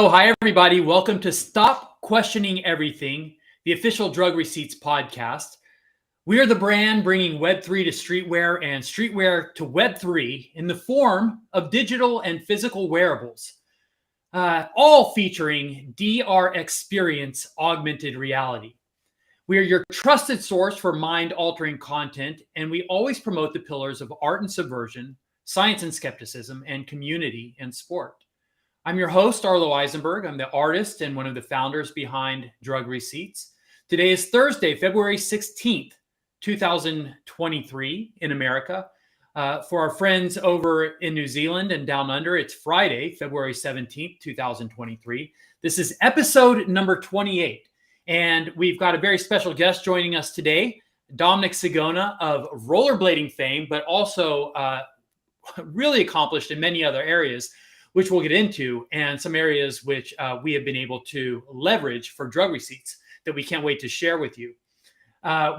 Hello. Hi, everybody. Welcome to Stop Questioning Everything, the official Drug Receipts podcast. We are the brand bringing Web3 to streetwear and streetwear to Web3 in the form of digital and physical wearables, all featuring DR Experience augmented reality. We are your trusted source for mind-altering content, and we always promote the pillars of art and subversion, science and skepticism, and community and sport. I'm your host, Arlo Eisenberg. I'm the artist and one of the founders behind Drug Receipts. Today is Thursday, February 16th, 2023 in America. For our friends over in New Zealand and down under, it's Friday, February 17th, 2023. This is episode number 28. And we've got a very special guest joining us today, Dominic Sagona of rollerblading fame, but also really accomplished in many other areas, which we'll get into, and some areas which we have been able to leverage for Drug Receipts that we can't wait to share with you.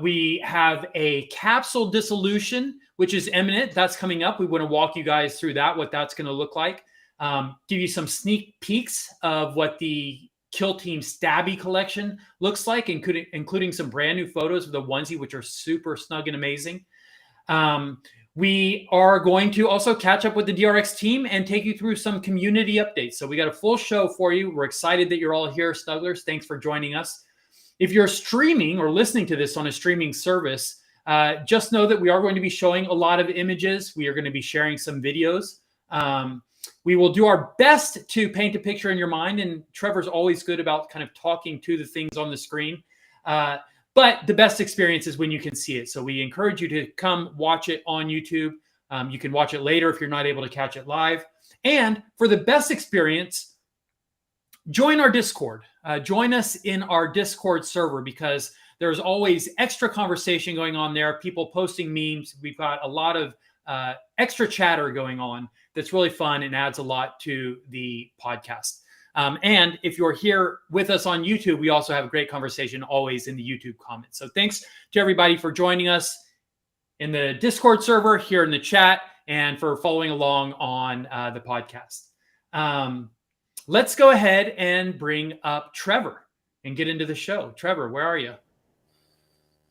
We have a capsule dissolution, which is imminent. That's coming up. We want to walk you guys through that, what that's going to look like. Give you some sneak peeks of what the Kill Team Stabby collection looks like, including some brand new photos of the onesie, which are super snug and amazing. We are going to also catch up with the DRX team and take you through some community updates. So we got a full show for you. We're excited that you're all here, Snugglers. Thanks for joining us. If you're streaming or listening to this on a streaming service, just know that we are going to be showing a lot of images. We are going to be sharing some videos. We will do our best to paint a picture in your mind. And Trevor's always good about kind of talking to the things on the screen. But the best experience is when you can see it. So we encourage you to come watch it on YouTube. You can watch it later if you're not able to catch it live. And for the best experience, join our Discord. Join us in our Discord server because there's always extra conversation going on there, people posting memes. We've got a lot of extra chatter going on that's really fun and adds a lot to the podcast. And if you're here with us on YouTube, we also have a great conversation always in the YouTube comments. So thanks to everybody for joining us in the Discord server, here in the chat, and for following along on the podcast. Let's go ahead and bring up Trevor and get into the show. Trevor, where are you?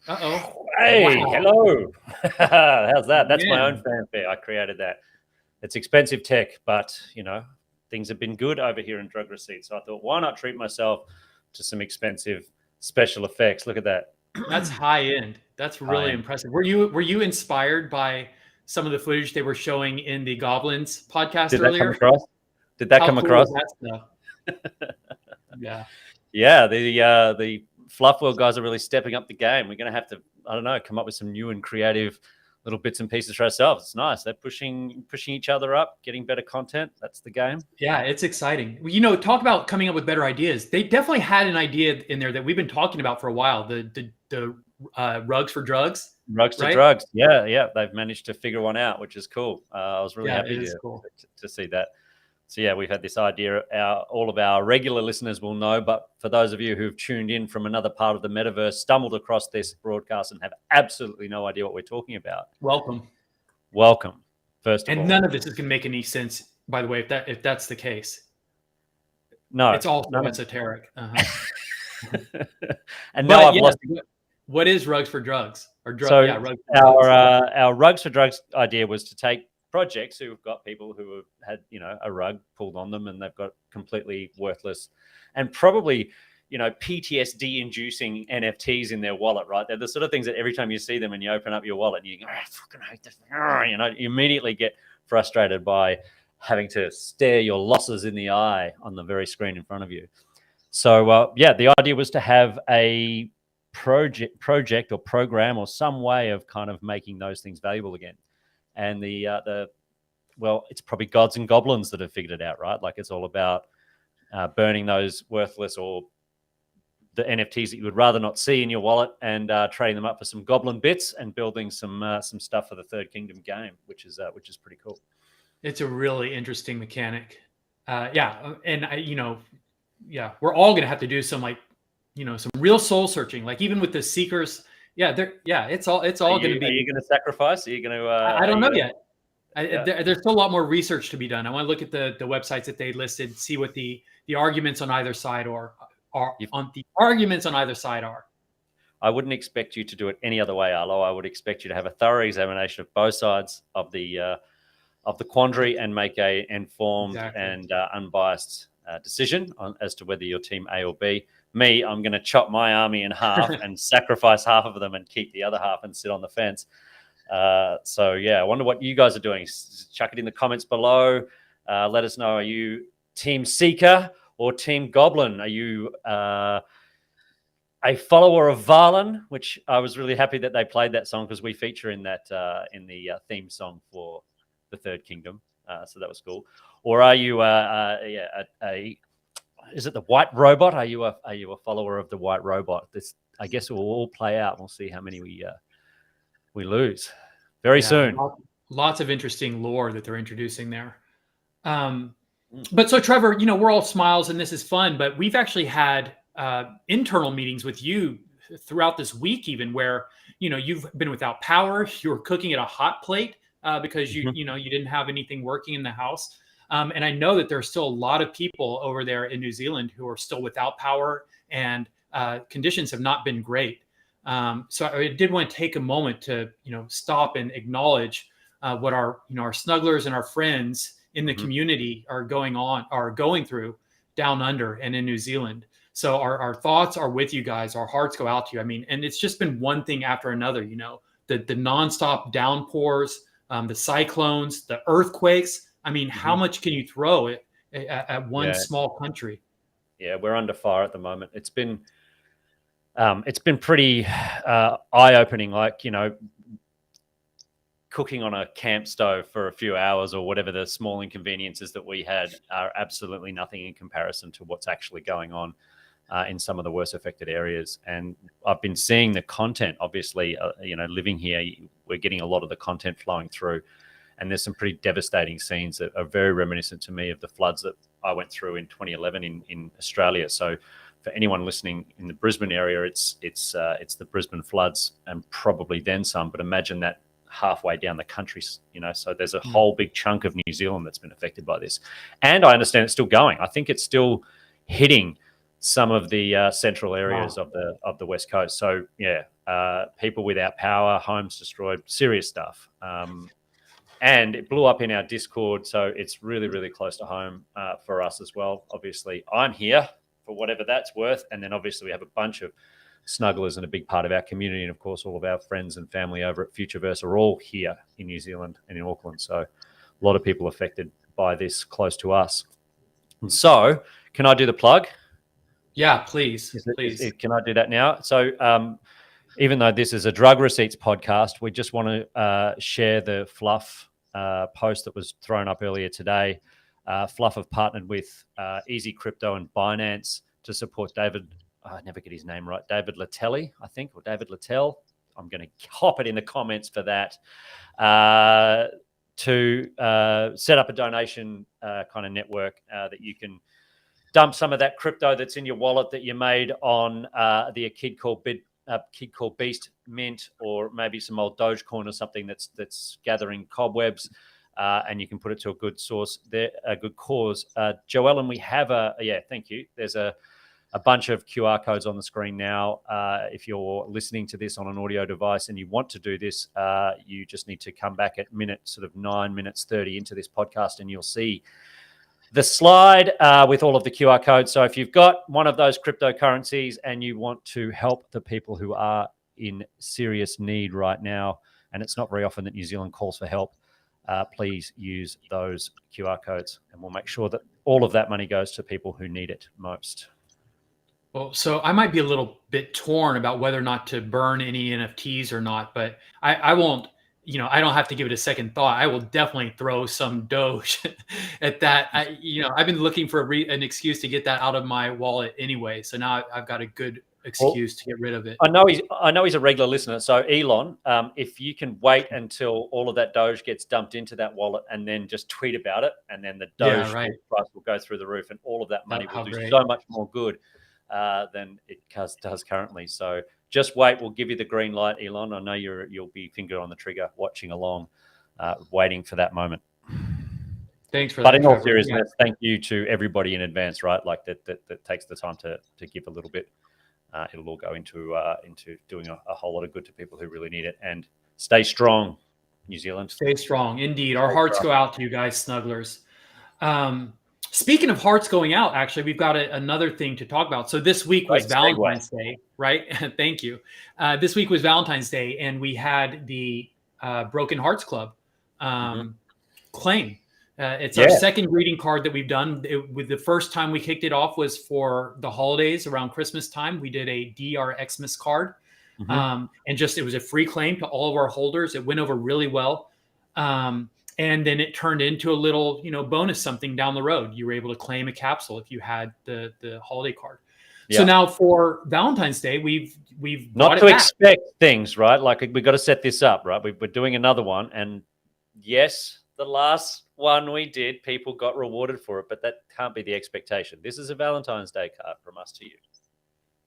Uh-oh. Hey, wow. Hello. How's that? That's my own fanfare. I created that. It's expensive tech, but, you know, things have been good over here in Drug Receipts. So I thought, why not treat myself to some expensive special effects? Look at that. That's high end. That's really impressive. Were you inspired by some of the footage they were showing in the Goblins podcast earlier? Did that come across? Yeah. Yeah, the Fluff World guys are really stepping up the game. We're going to have to, I don't know, come up with some new and creative little bits and pieces for ourselves. It's nice. They're pushing each other up, getting better content. That's the game. Yeah, it's exciting. You know, talk about coming up with better ideas. They definitely had an idea in there that we've been talking about for a while. The rugs for drugs. Rugs to drugs. Yeah. They've managed to figure one out, which is cool. I was really happy to see that. So yeah, we've had this idea. All of our regular listeners will know, but for those of you who've tuned in from another part of the metaverse, stumbled across this broadcast and have absolutely no idea what we're talking about, welcome. First of all, and none of this is going to make any sense, by the way, if that's the case. No, it's all esoteric. And now I've lost. What is rugs for drugs or drugs? So rugs our rugs for drugs idea was to take projects who've got people who have had, you know, a rug pulled on them and they've got completely worthless and probably, you know, PTSD inducing NFTs in their wallet, right? They're the sort of things that every time you see them and you open up your wallet and you go, I fucking hate this. You know, you immediately get frustrated by having to stare your losses in the eye on the very screen in front of you. So the idea was to have a project or program or some way of kind of making those things valuable again. And it's probably gods and goblins that have figured it out, right? Like it's all about burning those worthless or the NFTs that you would rather not see in your wallet and trading them up for some goblin bits and building some stuff for the Third Kingdom game, which is pretty cool. It's a really interesting mechanic. And we're all going to have to do some some real soul searching, like even with the seekers. It's all going to be. Are you going to sacrifice? Are you going to? I don't know yet. Yeah. There's still a lot more research to be done. I want to look at the websites that they listed, see what the arguments on either side are on the arguments on either side are. I wouldn't expect you to do it any other way, Arlo. I would expect you to have a thorough examination of both sides of the quandary and make a informed and unbiased decision as to whether you're team A or B. Me, I'm going to chop my army in half and sacrifice half of them and keep the other half and sit on the fence. So yeah, I wonder what you guys are doing. Chuck it in the comments below. Let us know. Are you team Seeker or team Goblin? Are you a follower of Valen? Which I was really happy that they played that song because we feature in that in the theme song for the Third Kingdom. So that was cool. Or are you is it the White Robot? Are you a follower of the White Robot? This, I guess, will all play out. We'll see how many we lose very soon. Lots of interesting lore that they're introducing there. But so, Trevor, we're all smiles and this is fun, but we've actually had internal meetings with you throughout this week, even where, you've been without power. You were cooking at a hot plate because you didn't have anything working in the house. And I know that there are still a lot of people over there in New Zealand who are still without power, and conditions have not been great. So I did want to take a moment to, stop and acknowledge what our snugglers and our friends in the community are going through down under and in New Zealand. So our thoughts are with you guys. Our hearts go out to you. I mean, and it's just been one thing after another, the nonstop downpours, the cyclones, the earthquakes. I mean, how much can you throw at one small country? Yeah, we're under fire at the moment. It's been pretty eye-opening, like, cooking on a camp stove for a few hours or whatever the small inconveniences that we had are absolutely nothing in comparison to what's actually going on in some of the worst affected areas. And I've been seeing the content, obviously, living here, we're getting a lot of the content flowing through. And there's some pretty devastating scenes that are very reminiscent to me of the floods that I went through in 2011 in Australia. So for anyone listening in the Brisbane area, it's the Brisbane floods and probably then some. But imagine that halfway down the country, So there's a whole big chunk of New Zealand that's been affected by this. And I understand it's still going. I think it's still hitting some of the central areas of the West Coast. So yeah, people without power, homes destroyed, serious stuff. And it blew up in our Discord, so it's really, really close to home for us as well. Obviously, I'm here for whatever that's worth. And then obviously we have a bunch of snugglers and a big part of our community. And of course, all of our friends and family over at Futureverse are all here in New Zealand and in Auckland. So a lot of people affected by this close to us. And so can I do the plug? Yeah, please. Can I do that now? So even though this is a drug receipts podcast, we just want to share the Fluff post that was thrown up earlier today. Fluff have partnered with Easy Crypto and Binance to support David. I never get his name right. David Latelli, I think, or David Littell. I'm going to hop it in the comments for that. To set up a donation kind of network that you can dump some of that crypto that's in your wallet that you made on the Kid Called Beast Mint, or maybe some old Dogecoin or something that's gathering cobwebs, and you can put it to a good source there, a good cause. Joellen, we have thank you. There's a bunch of QR codes on the screen now. If you're listening to this on an audio device and you want to do this, you just need to come back at 9 minutes 30 into this podcast, and you'll see the slide with all of the QR codes. So if you've got one of those cryptocurrencies and you want to help the people who are in serious need right now, and it's not very often that New Zealand calls for help, please use those QR codes, and we'll make sure that all of that money goes to people who need it most. Well, so I might be a little bit torn about whether or not to burn any NFTs or not, but I won't. I don't have to give it a second thought. I will definitely throw some Doge at that. I've been looking for an excuse to get that out of my wallet anyway. So now I've got a good excuse to get rid of it. I know he's a regular listener. So Elon, if you can wait until all of that Doge gets dumped into that wallet and then just tweet about it, and then the Doge price will go through the roof, and all of that money will do so much more good than it does currently. So just wait. We'll give you the green light, Elon. I know you'll be finger on the trigger watching along. waiting for that moment. Thanks for But that, in all Trevor. seriousness, thank you to everybody in advance, right? Like that takes the time to give a little bit. It'll all go into doing a whole lot of good to people who really need it. And stay strong, New Zealand. Stay strong. Indeed. Our hearts go out to you guys, snugglers. Speaking of hearts going out, actually, we've got another thing to talk about. So this week was Valentine's Day, right? Thank you. This week was Valentine's Day, and we had the Broken Hearts Club claim. It's our second greeting card that we've done. With the first time we kicked it off was for the holidays around Christmas time. We did a DR Xmas card, and it was a free claim to all of our holders. It went over really well. And then it turned into a little, bonus something down the road. You were able to claim a capsule if you had the holiday card. Yeah. So now for Valentine's Day, we've not to expect things, right? Like we've got to set this up, right? We're doing another one, and yes, the last one we did, people got rewarded for it, but that can't be the expectation. This is a Valentine's Day card from us to you.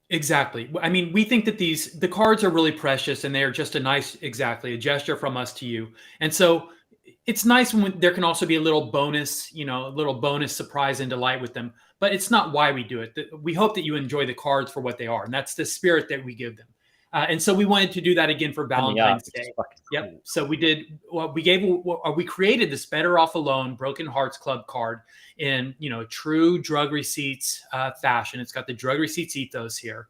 Exactly. I mean, we think that the cards are really precious, and they are just a gesture from us to you. And so it's nice when there can also be a little bonus, surprise and delight with them, but it's not why we do it. We hope that you enjoy the cards for what they are, and that's the spirit that we give them. And so we wanted to do that again for Valentine's Day. Yep. Cool. So we did. We created this Better Off Alone Broken Hearts Club card in true drug receipts fashion. It's got the drug receipts ethos here,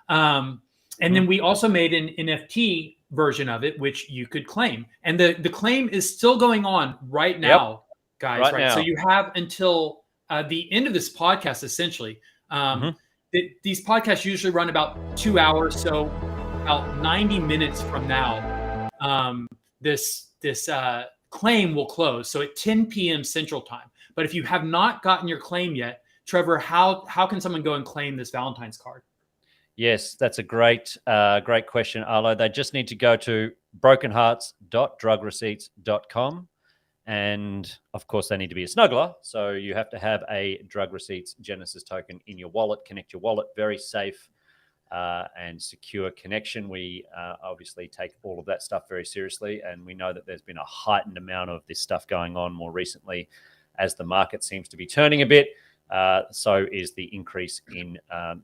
and then we also made an NFT version of it, which you could claim, and the claim is still going on right now, guys. Right. Now. So you have until the end of this podcast, essentially. These podcasts usually run about 2 hours, so about 90 minutes from now, this claim will close. So at 10 p.m. Central Time. But if you have not gotten your claim yet, Trevor, how can someone go and claim this Valentine's card? Yes, that's a great question, Arlo. They just need to go to brokenhearts.drugreceipts.com. And of course, they need to be a snuggler. So you have to have a Drug Receipts Genesis token in your wallet. Connect your wallet. Very safe and secure connection. We obviously take all of that stuff very seriously. And we know that there's been a heightened amount of this stuff going on more recently as the market seems to be turning a bit. So is the increase in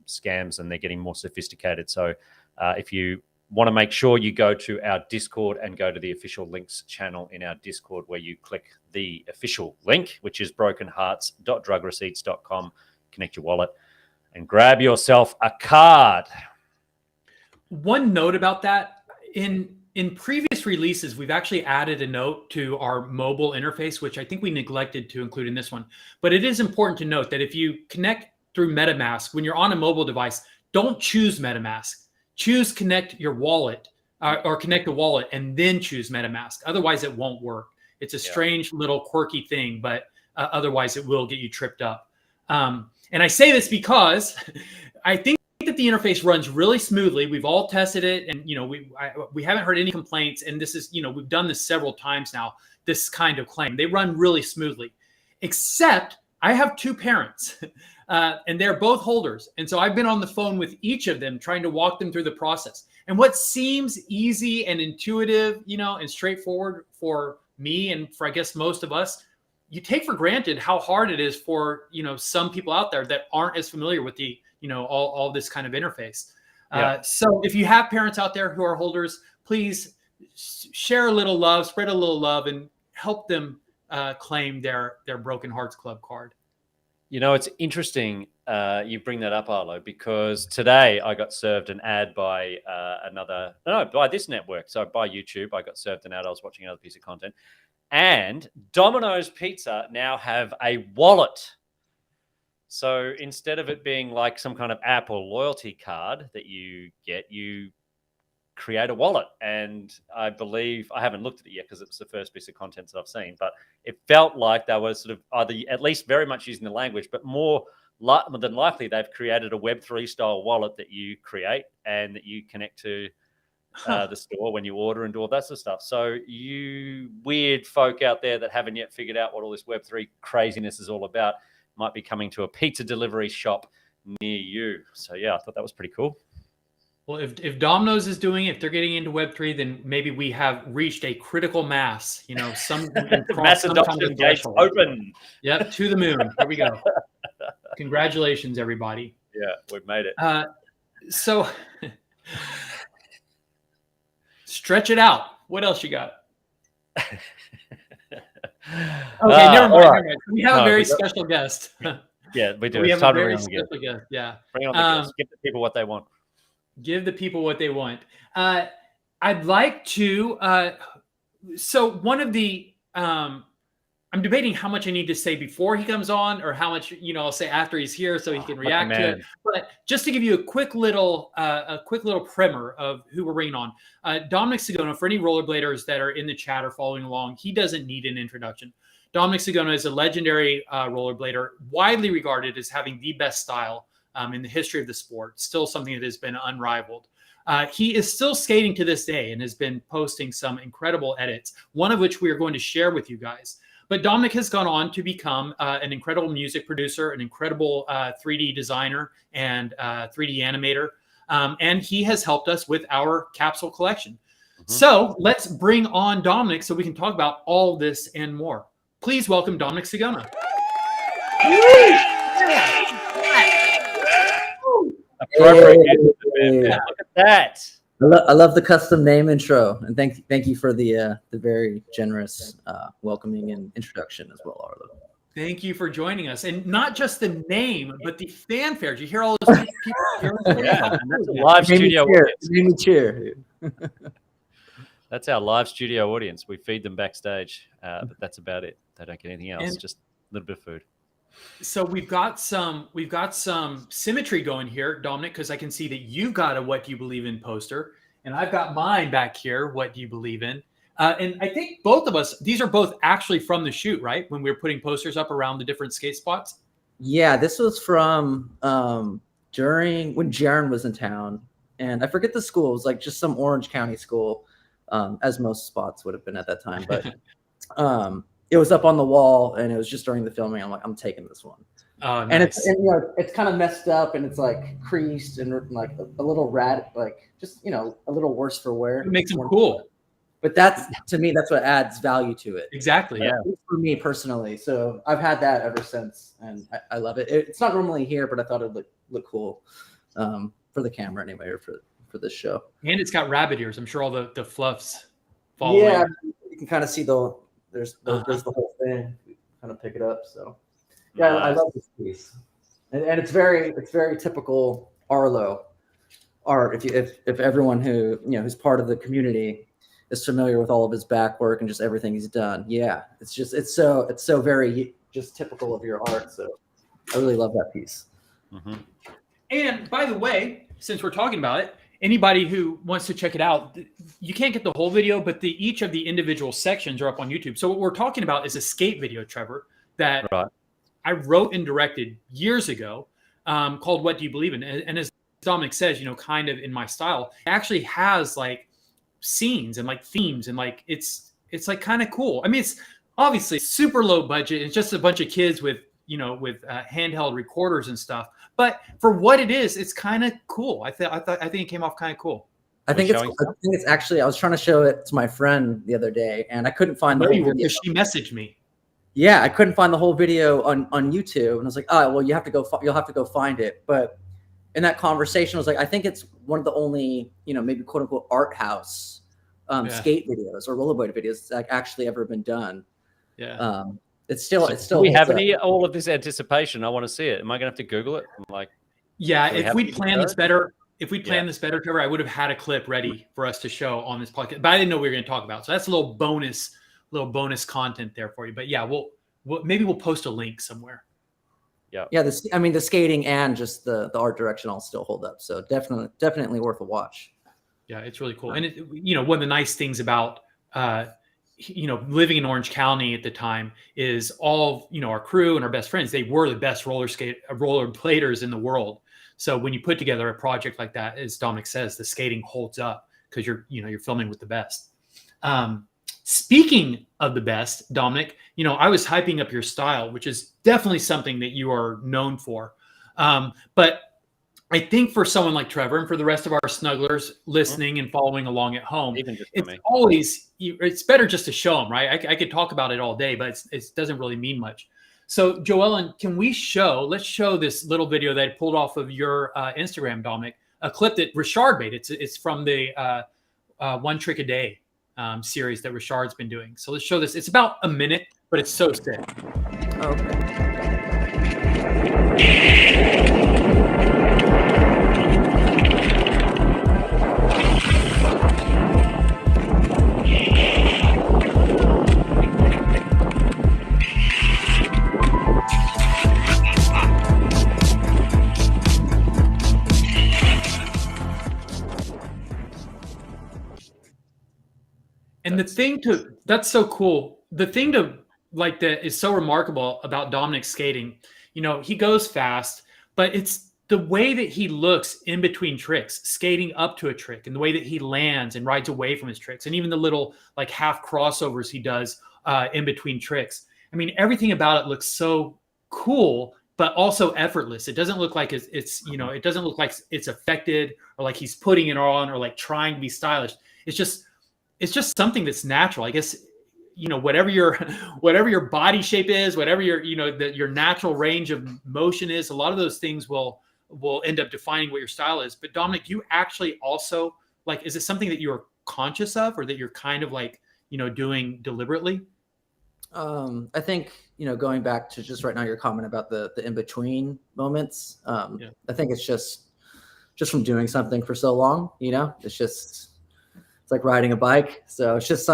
scams, and they're getting more sophisticated. So if you want to make sure you go to our Discord and go to the official links channel in our Discord, where you click the official link, which is brokenhearts.drugreceipts.com, connect your wallet and grab yourself a card. One note about that, in previous releases, we've actually added a note to our mobile interface, which I think we neglected to include in this one. But it is important to note that if you connect through MetaMask, when you're on a mobile device, don't choose MetaMask. Choose connect your wallet or connect the wallet and then choose MetaMask. Otherwise, it won't work. It's a strange little quirky thing, but otherwise it will get you tripped up. And I say this because I think that the interface runs really smoothly. We've all tested it, and we haven't heard any complaints. And this is we've done this several times now. This kind of claim, they run really smoothly, except I have two parents. And they're both holders. And so I've been on the phone with each of them trying to walk them through the process. And what seems easy and intuitive, and straightforward for me and for, I guess, most of us, you take for granted how hard it is for, some people out there that aren't as familiar with the, all this kind of interface. So if you have parents out there who are holders, please share a little love, spread a little love, and help them claim their Broken Hearts Club card. It's interesting you bring that up, Arlo, because today I got served an ad by by this network. So by YouTube, I got served an ad. I was watching another piece of content. And Domino's Pizza now have a wallet. So instead of it being like some kind of app or loyalty card that you get, you create a wallet. And I believe, I haven't looked at it yet because it's the first piece of content that I've seen, but it felt like they were sort of either at least very much using the language, but more than likely they've created a Web3 style wallet that you create and that you connect to the store when you order and do all that sort of stuff. So you weird folk out there that haven't yet figured out what all this Web3 craziness is all about might be coming to a pizza delivery shop near you. So yeah, I thought that was pretty cool. Well, if Domino's is doing it, if they're getting into Web3, then maybe we have reached a critical mass. Some Mass some kind adoption of gates threshold. open. Yep, to the moon. Here we go. Congratulations, everybody. Yeah, we've made it. So stretch it out. What else you got? Okay, never mind. Right. Never mind. We have a very special guest. Yeah, we do. We It's have a time to very bring on the guest. special guest. Yeah. Bring on the guest. Give the people what they want. Give the people what they want. I'd like to. So one of the, I'm debating how much I need to say before he comes on, or how much I'll say after he's here, so he can react to it. But just to give you a quick little primer of who we're bringing on, Dominic Sagona. For any rollerbladers that are in the chat or following along, he doesn't need an introduction. Dominic Sagona is a legendary rollerblader, widely regarded as having the best style in the history of the sport. Still something that has been unrivaled. He is still skating to this day and has been posting some incredible edits, one of which we are going to share with you guys. But Dominic has gone on to become an incredible music producer, an incredible 3D designer, and 3D animator. And he has helped us with our capsule collection. So let's bring on Dominic so we can talk about all this and more. Please welcome Dominic Sagona. Appropriate. Look at that. I love the custom name intro, and thank you for the very generous welcoming and introduction as well, Arlo. Thank you for joining us, and not just the name, but the fanfare. Did you hear all those people here? Yeah, that's a live studio audience. Made me cheer. That's our live studio audience. We feed them backstage, but that's about it. They don't get anything else. And just a little bit of food. So we've got some symmetry going here, Dominic, because I can see that you've got a "What Do You Believe In" poster, and I've got mine back here. What do you believe in? And I think both of us, these are both actually from the shoot, right? When we were putting posters up around the different skate spots. Yeah, this was from during when Jaron was in town, and I forget the school. It was like just some Orange County school, as most spots would have been at that time, but. It was up on the wall, and it was just during the filming. I'm like, I'm taking this one. Oh, nice. And it's kind of messed up, and it's like creased and like a little like just a little worse for wear. It makes them cool. But to me, that's what adds value to it. Exactly. Yeah. For me personally, so I've had that ever since, and I love it. It's not normally here, but I thought it'd look cool for the camera anyway, or for this show. And it's got rabbit ears. I'm sure all the fluffs fall. Yeah, you can kind of see there's the whole thing. Kind of pick it up. So yeah, I love this piece, and it's very typical Arlo art. If everyone who's part of the community is familiar with all of his back work and just everything he's done, yeah, it's so very just typical of your art. So I really love that piece. And by the way, since we're talking about it, anybody who wants to check it out, you can't get the whole video, but each of the individual sections are up on YouTube. So what we're talking about is a skate video, Trevor, that I wrote and directed years ago, called "What Do You Believe In?" And as Dominic says, kind of in my style, it actually has like scenes and like themes, and like it's like kind of cool. I mean, it's obviously super low budget. It's just a bunch of kids with handheld recorders and stuff. But for what it is, it's kind of cool. I think it came off kind of cool. I think it's actually. I was trying to show it to my friend the other day, and I couldn't find the whole video. She messaged me. Yeah, I couldn't find the whole video on YouTube, and I was like, "Oh, well, you'll have to go find it." But in that conversation, I was like, "I think it's one of the only, maybe quote unquote art house skate videos or rollerblade videos that's actually ever been done." Yeah. It's still. Do we have all of this anticipation? I want to see it. Am I going to have to Google it? Yeah, if we'd planned this better, Trevor, I would have had a clip ready for us to show on this podcast. But I didn't know we were going to talk about it. So that's a little bonus content there for you. But yeah, maybe we'll post a link somewhere. Yeah. Yeah. The skating and just the art direction all still hold up. So definitely worth a watch. Yeah, it's really cool. And one of the nice things about living in Orange County at the time is all, our crew and our best friends, they were the best rollerbladers in the world. So when you put together a project like that, as Dominic says, the skating holds up because you're filming with the best. Speaking of the best, Dominic, I was hyping up your style, which is definitely something that you are known for. But I think for someone like Trevor and for the rest of our snugglers listening and following along at home, Even just for it's me. always it's better just to show them, right? I could talk about it all day, but it doesn't really mean much. So, Joellen, can we let's show this little video that I pulled off of your Instagram, Dominic, a clip that Richard made. It's from the One Trick a Day series that Richard's been doing. So let's show this. It's about a minute, but it's so sick. Okay. And that's so cool. The thing to like that is so remarkable about Dominic's skating, he goes fast, but it's the way that he looks in between tricks, skating up to a trick, and the way that he lands and rides away from his tricks, and even the little like half crossovers he does in between tricks. I mean, everything about it looks so cool, but also effortless. It doesn't look like it doesn't look like it's affected or like he's putting it on or like trying to be stylish. It's just something that's natural. I guess, whatever your body shape is, whatever your natural range of motion is, a lot of those things will end up defining what your style is. But Dominic, you actually also is it something that you're conscious of or that you're kind of doing deliberately? I think, going back to just right now, your comment about the in-between moments, I think it's just from doing something for so long, it's like riding a bike. So it's just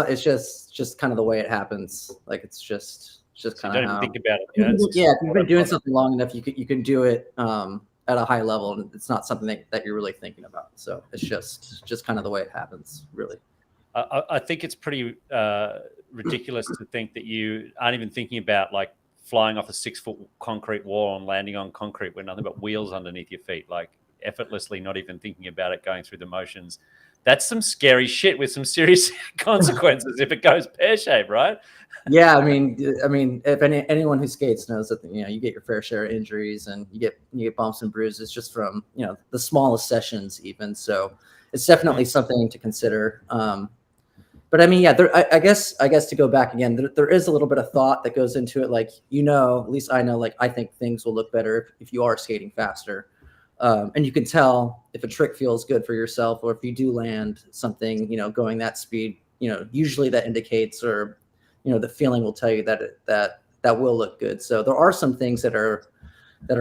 kind of the way it happens. Like it's just kind of how. Think about it. If you've been doing something long enough, you can do it at a high level, and it's not something that you're really thinking about. So it's just kind of the way it happens, really. I think it's pretty ridiculous to think that you aren't even thinking about like flying off a 6-foot concrete wall and landing on concrete with nothing but wheels underneath your feet, like effortlessly, not even thinking about it, going through the motions. That's some scary shit with some serious consequences if it goes pear-shaped, right? Yeah, I mean, if anyone who skates knows that you get your fair share of injuries and you get bumps and bruises just from the smallest sessions even. So it's definitely something to consider. But I mean, yeah, I guess to go back again, there is a little bit of thought that goes into it. Like at least I know, I think things will look better if you are skating faster. And you can tell if a trick feels good for yourself, or if you do land something, going that speed, usually that indicates, or, the feeling will tell you that will look good. So there are some things that are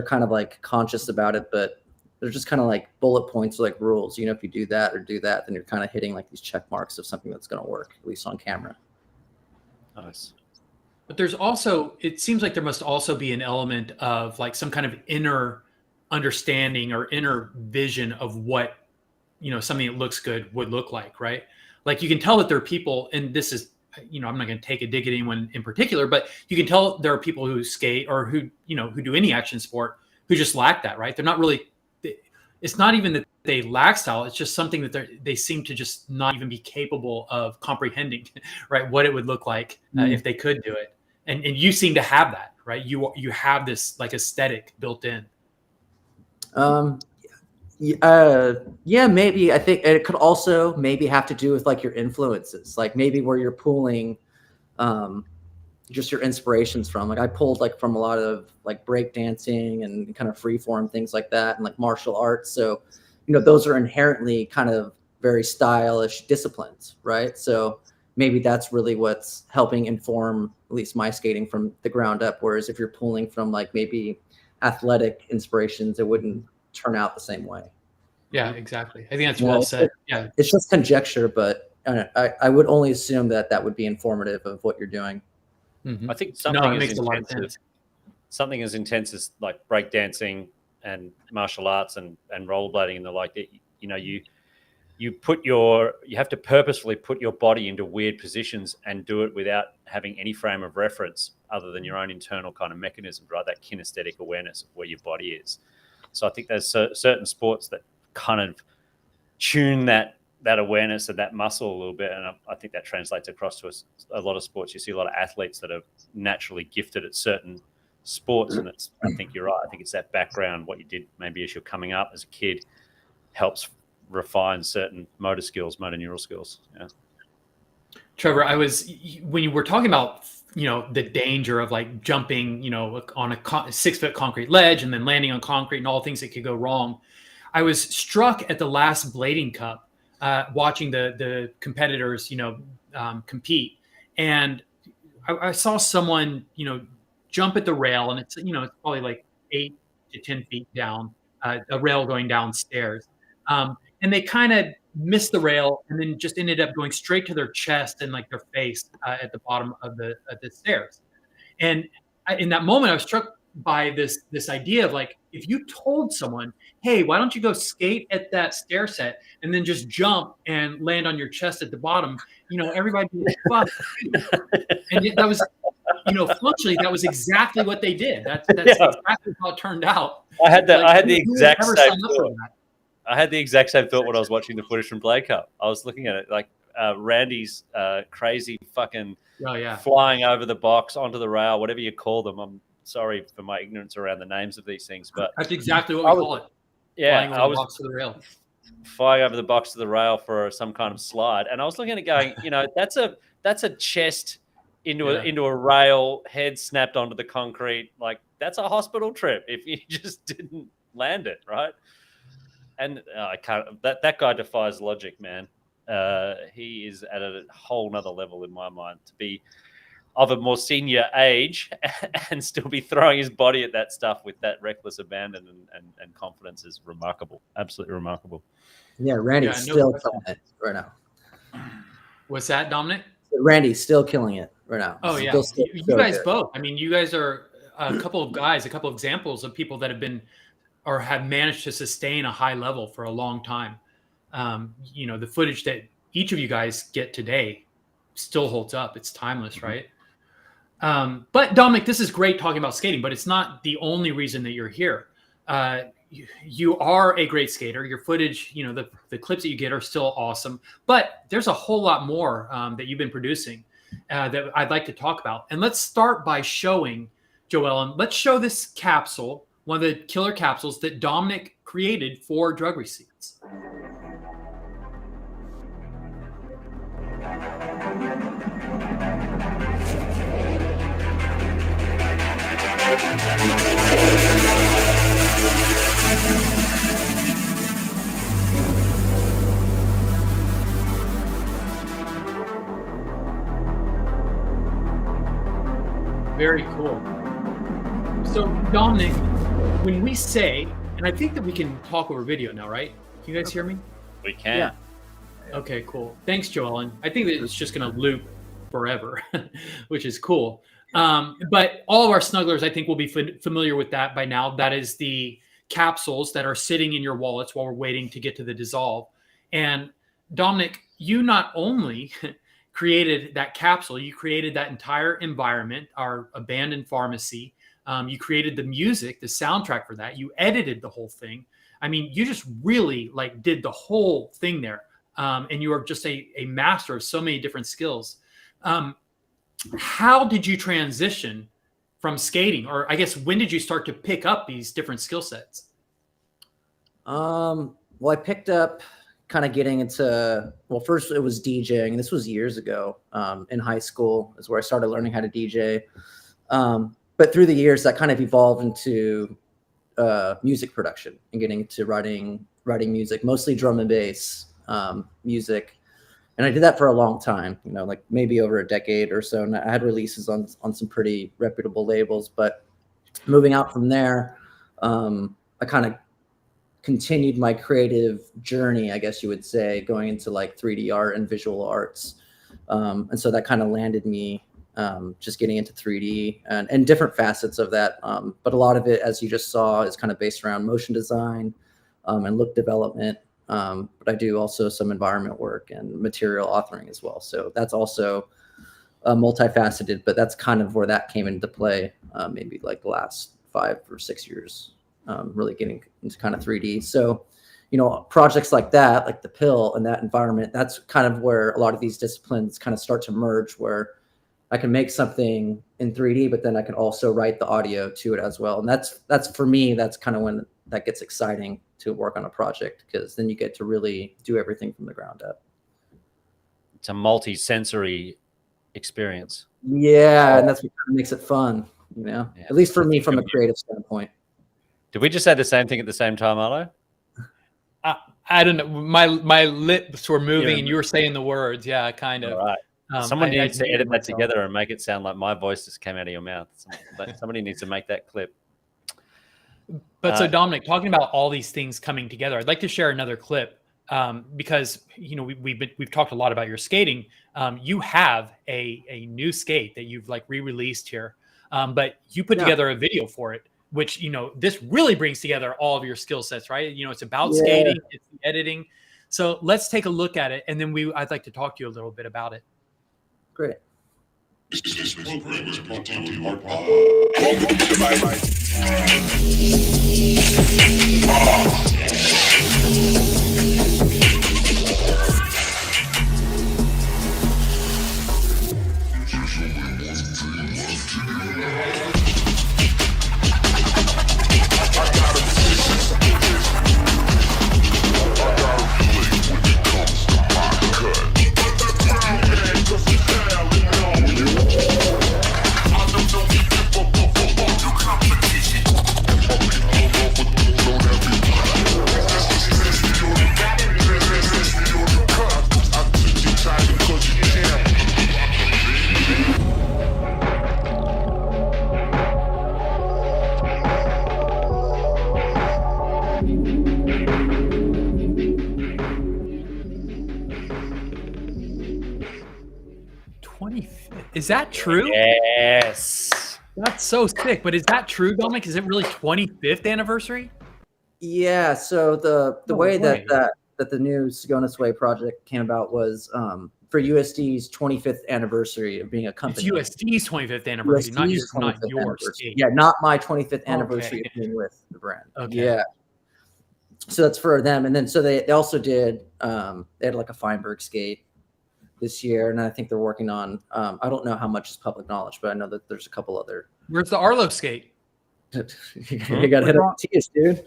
kind of like conscious about it, but they're just kind of like bullet points or like rules. If you do that or do that, then you're kind of hitting like these check marks of something that's going to work, at least on camera. Nice. But it seems like there must also be an element of like some kind of inner understanding or inner vision of what something that looks good would look like, right? Like you can tell that there are people, and this is I'm not going to take a dig at anyone in particular, but you can tell there are people who skate or who do any action sport who just lack that, right? They're not really, it's not even that they lack style, it's just something that they seem to just not even be capable of comprehending, right? What it would look like if they could do it. And you seem to have that, right? You have this like aesthetic built in. Yeah, maybe. I think it could also maybe have to do with like your influences, like maybe where you're pulling just your inspirations from. Like I pulled like from a lot of like break dancing and kind of freeform things like that, and like martial arts. So those are inherently kind of very stylish disciplines, right? So maybe that's really what's helping inform at least my skating from the ground up. Whereas if you're pulling from like maybe athletic inspirations, it wouldn't turn out the same way. Yeah, exactly. I think that's well said. Yeah, it's just conjecture, but I would only assume that would be informative of what you're doing. Mm-hmm. I think something as intense as like breakdancing and martial arts and rollerblading and the like. You have to purposefully put your body into weird positions and do it without having any frame of reference other than your own internal kind of mechanism, right? That kinesthetic awareness of where your body is. So I think there's certain sports that kind of tune that awareness of that muscle a little bit. And I think that translates across to a lot of sports. You see a lot of athletes that are naturally gifted at certain sports. And I think you're right. I think it's that background, what you did maybe as you're coming up as a kid, helps refine certain motor skills, motor neural skills. Yeah. Trevor, when you were talking about, the danger of like jumping, on a 6-foot concrete ledge and then landing on concrete and all things that could go wrong. I was struck at the last Blading Cup, watching the competitors, compete. And I saw someone, jump at the rail, and it's probably like 8 to 10 feet down, a rail going downstairs. And they kind of missed the rail and then just ended up going straight to their chest and like their face at the bottom of the stairs. And in that moment, I was struck by this idea of like, if you told someone, hey, why don't you go skate at that stair set and then just jump and land on your chest at the bottom, everybody would be like, fuck. And that was, functionally, that was exactly what they did. That's exactly how it turned out. I had the exact same thought. I had the exact same thought when I was watching the footage from Blade Cup. I was looking at it like Randy's crazy fucking flying over the box onto the rail, whatever you call them. I'm sorry for my ignorance around the names of these things, but that's exactly what we call it. Yeah, I was box to the rail. Flying over the box to the rail for some kind of slide, and I was looking at it going, that's a chest into a rail, head snapped onto the concrete. Like that's a hospital trip if you just didn't land it right. And I can't. That guy defies logic, man. He is at a whole nother level in my mind to be of a more senior age and still be throwing his body at that stuff with that reckless abandon and confidence is remarkable. Absolutely remarkable. Yeah, Randy's still killing it right now. What's that, Dominic? Randy's still killing it right now. Oh, yeah. You guys both. I mean, you guys are a couple of examples of people that have been or have managed to sustain a high level for a long time. The footage that each of you guys get today still holds up. It's timeless, right? But Dominic, this is great talking about skating, but it's not the only reason that you're here. You are a great skater. Your footage, the clips that you get are still awesome, but there's a whole lot more that you've been producing that I'd like to talk about. And let's start by showing, Joellen, let's show this capsule, one of the killer capsules that Dominic created for drug receipts. Very cool. So Dominic, when we say, and I think that we can talk over video now, right? Can you guys hear me? We can. Yeah. Okay, cool. Thanks, Joellen. I think that it's just going to loop forever, which is cool. But all of our snugglers, I think, will be familiar with that by now. That is the capsules that are sitting in your wallets while we're waiting to get to the dissolve. And Dominic, you not only created that capsule, you created that entire environment, our abandoned pharmacy. You created the music, the soundtrack for that. You edited the whole thing. I mean, you just really did the whole thing there. And you are just a master of so many different skills. How did you transition from skating? Or I guess, when did you start to pick up these different skill sets? Well, I picked up kind of getting into, first it was DJing. This was years ago in high school is where I started learning how to DJ. But through the years, that kind of evolved into music production and getting into writing music, mostly drum and bass music. And I did that for a long time, maybe over a decade or so. And I had releases on some pretty reputable labels. But moving out from there, I kind of continued my creative journey, I guess you would say, going into 3D art and visual arts. And so that kind of landed me just getting into 3D and different facets of that. But a lot of it, as you just saw, is kind of based around motion design and look development. But I do also some environment work and material authoring as well. So that's also multifaceted, but that's kind of where that came into play, maybe the last 5 or 6 years, really getting into kind of 3D. So, projects like that, like the pill and that environment, that's kind of where a lot of these disciplines kind of start to merge, where I can make something in 3D, but then I can also write the audio to it as well. And that's for me, that's kind of when that gets exciting to work on a project, because then you get to really do everything from the ground up. It's a multi-sensory experience. Yeah, and that's what makes it fun, you know, at least for me from a creative standpoint. Did we just say the same thing at the same time, Arlo? I don't know. My lips were moving and you were saying the words. Yeah, kind of. All right. Someone needs to edit that together and make it sound like my voice just came out of your mouth. Somebody needs to make that clip. But so Dominic, talking about all these things coming together, I'd like to share another clip because we've talked a lot about your skating. You have a new skate that you've like re-released here, but you put together a video for it, which this really brings together all of your skill sets, right? It's about skating, it's the editing. So let's take a look at it, and then I'd like to talk to you a little bit about it. Great. This program is brought to you by Is that true? Yes. That's so sick. But is that true, Dominic? Is it really 25th anniversary? Yeah. So the way that the new Sagona Sway project came about was for USD's 25th anniversary of being a company. It's USD's 25th anniversary, not yours. Yeah, not my 25th anniversary of being with the brand. Okay. Yeah. So that's for them. And then so they also did they had like a Feinberg skate this year, and I think they're working on I don't know how much is public knowledge, but I know that there's a couple other. Where's the Arlo skate? You got to hit up Tias, dude.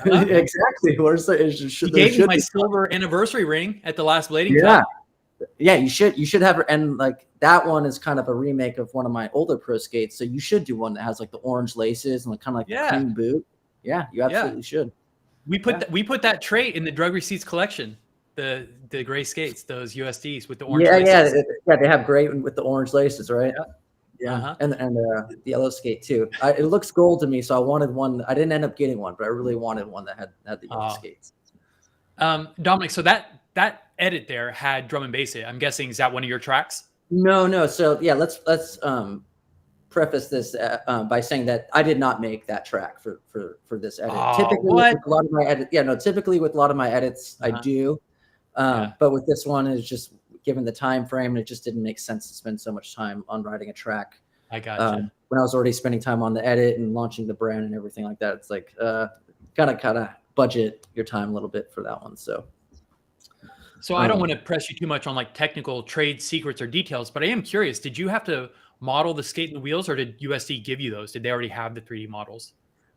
Exactly. Where's the? He gave me my silver anniversary ring at the last blading. Yeah, yeah. You should have, and like that one is kind of a remake of one of my older pro skates. So you should do one that has like the orange laces and like kind of like the clean boot. Yeah, you absolutely should. We put that trait in the Drug Receipts collection. The gray skates, those USDs with the orange laces. Yeah, they have gray with the orange laces, right? Yeah. And the yellow skate too. It looks gold to me, so I wanted one. I didn't end up getting one, but I really wanted one that had the yellow skates. Dominic, so that edit there had drum and bass in it. I'm guessing, is that one of your tracks? No. So yeah, let's preface this by saying that I did not make that track for this edit. Typically with a lot of my edits, typically with a lot of my edits, I do. But with this one, it's just given the time frame, it just didn't make sense to spend so much time on writing a track. I gotcha. When I was already spending time on the edit and launching the brand and everything like that, it's like gotta budget your time a little bit for that one. So I don't want to press you too much on like technical trade secrets or details, but I am curious, did you have to model the skate and the wheels, or did USD give you those? Did they already have the 3D models?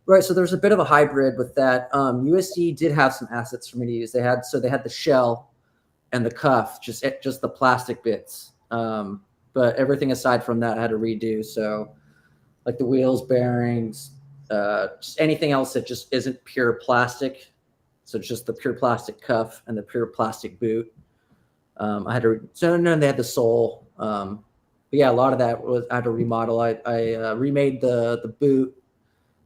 Right, so there's a bit of a hybrid with that. USD did have some assets for me to use. They had the shell and the cuff, just the plastic bits. But everything aside from that I had to redo. So like the wheels, bearings, just anything else that just isn't pure plastic. So just the pure plastic cuff and the pure plastic boot. I had to. So no, they had the sole. But yeah, a lot of that was I had to remodel. I remade the boot.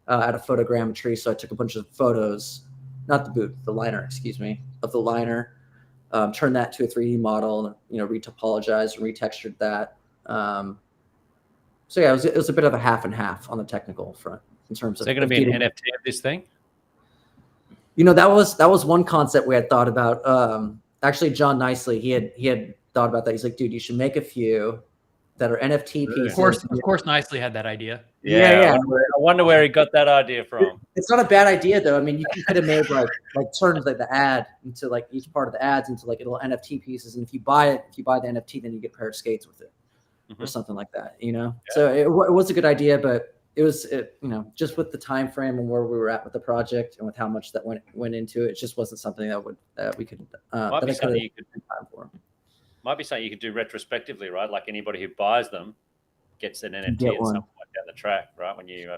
Out of photogrammetry, so I took a bunch of photos, not the boot, the liner, excuse me, of the liner, turned that to a 3D model, retopologized and retextured that. So yeah, it was a bit of a half and half on the technical front in terms of. Is there going to be an NFT of this thing? That was one concept we had thought about. Actually, John Nicely, he had thought about that. He's like, dude, you should make a few that are NFT pieces. Of course, Nicely had that idea. Yeah. I wonder where he got that idea from. It's not a bad idea though. I mean, you could have made like turned like the ad into like each part of the ads into like little NFT pieces, and if you buy the NFT, then you get a pair of skates with it, or something like that, you know? Yeah. So it was a good idea, but it was, just with the time frame and where we were at with the project and with how much that went into it, it just wasn't something that we could, might be something you could time for. Might be something you could do retrospectively, right? Like anybody who buys them gets an NFT at some point down the track, right? When you I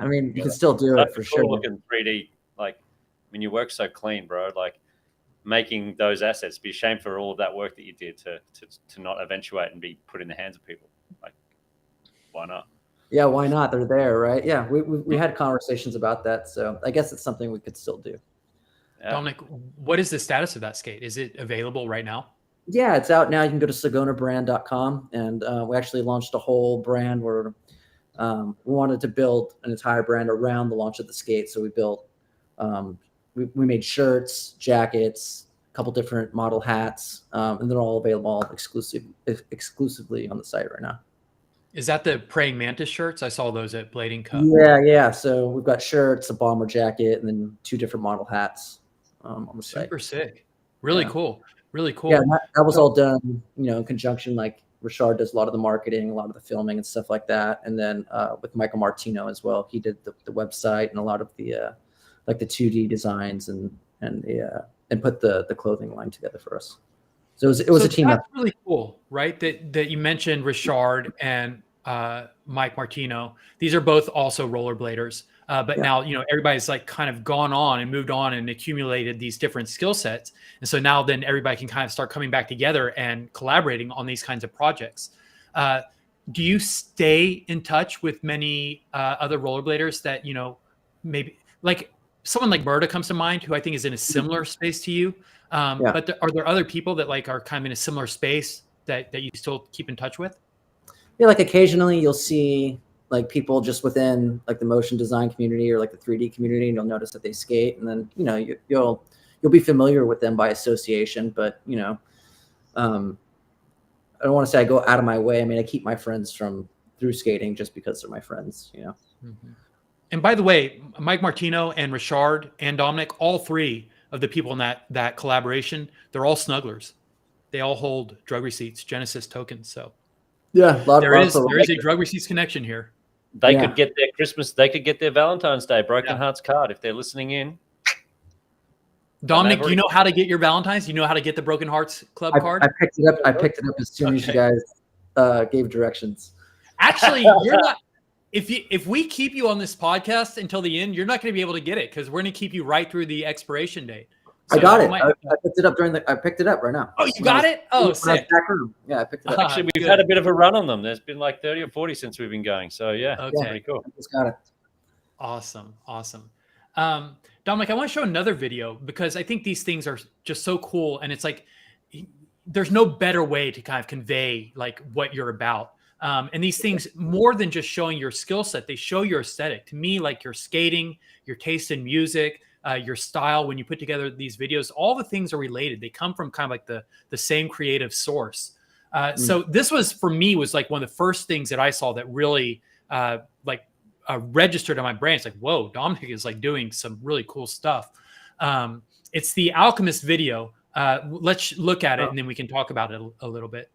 mean, you can still do it for sure. Looking 3D, like, I mean, you work so clean, bro. Like, making those assets, be a shame for all of that work that you did to not eventuate and be put in the hands of people. Like, why not? Yeah, why not? They're there, right? Yeah, we had conversations about that, so I guess it's something we could still do. Yeah. Dominic, what is the status of that skate? Is it available right now? Yeah, it's out now. You can go to sagonabrand.com, and we actually launched a whole brand where we wanted to build an entire brand around the launch of the skate. So we built, we made shirts, jackets, a couple different model hats, and they're all available exclusively on the site right now. Is that the praying mantis shirts? I saw those at Blading Cup. Yeah. So we've got shirts, a bomber jacket, and then 2 different model hats on the site. Super sick. Really cool. Really cool. Yeah, that was all done, in conjunction. Like Richard does a lot of the marketing, a lot of the filming and stuff like that. And then with Michael Martino as well, he did the website and a lot of the like the 2D designs and put the clothing line together for us. So it was a team. That's really cool, right? That you mentioned Richard and Mike Martino. These are both also rollerbladers. But now, everybody's like kind of gone on and moved on and accumulated these different skill sets. And so now then everybody can kind of start coming back together and collaborating on these kinds of projects. Do you stay in touch with many other rollerbladers that, maybe like someone like Berta comes to mind, who I think is in a similar space to you? But are there other people that like are kind of in a similar space that you still keep in touch with? Yeah, like occasionally you'll see like people just within like the motion design community or like the 3D community, and you'll notice that they skate, and then you'll be familiar with them by association. But I don't want to say I go out of my way. I mean, I keep my friends through skating just because they're my friends. Mm-hmm. And by the way, Mike Martino and Richard and Dominic, all 3 of the people in that collaboration, they're all snugglers. They all hold drug receipts, Genesis tokens. So yeah, there is a drug receipts connection here. They could get their Christmas. They could get their Valentine's Day Broken Hearts card if they're listening in. Dominic, do you know how to get your Valentine's? Do you know how to get the Broken Hearts Club card? I picked it up. I picked it up as soon as you guys gave directions. Actually, you're not. If we keep you on this podcast until the end, you're not going to be able to get it because we're going to keep you right through the expiration date. So I got it. I picked it up I picked it up right now. Oh, you got it? Oh, sick. Yeah, I picked it up. Actually, we've had a bit of a run on them. There's been like 30 or 40 since we've been going. So pretty cool. I just got it. Awesome. Dominic, I want to show another video because I think these things are just so cool. And it's like, there's no better way to kind of convey like what you're about. And these things, more than just showing your skill set, they show your aesthetic. To me, like your skating, your taste in music, your style, when you put together these videos, all the things are related. They come from kind of like the same creative source. So this was, for me, was like one of the first things that I saw that really registered on my brain. It's like, whoa, Dominic is like doing some really cool stuff. It's the Alchemist video. Let's look at it and then we can talk about it a little bit.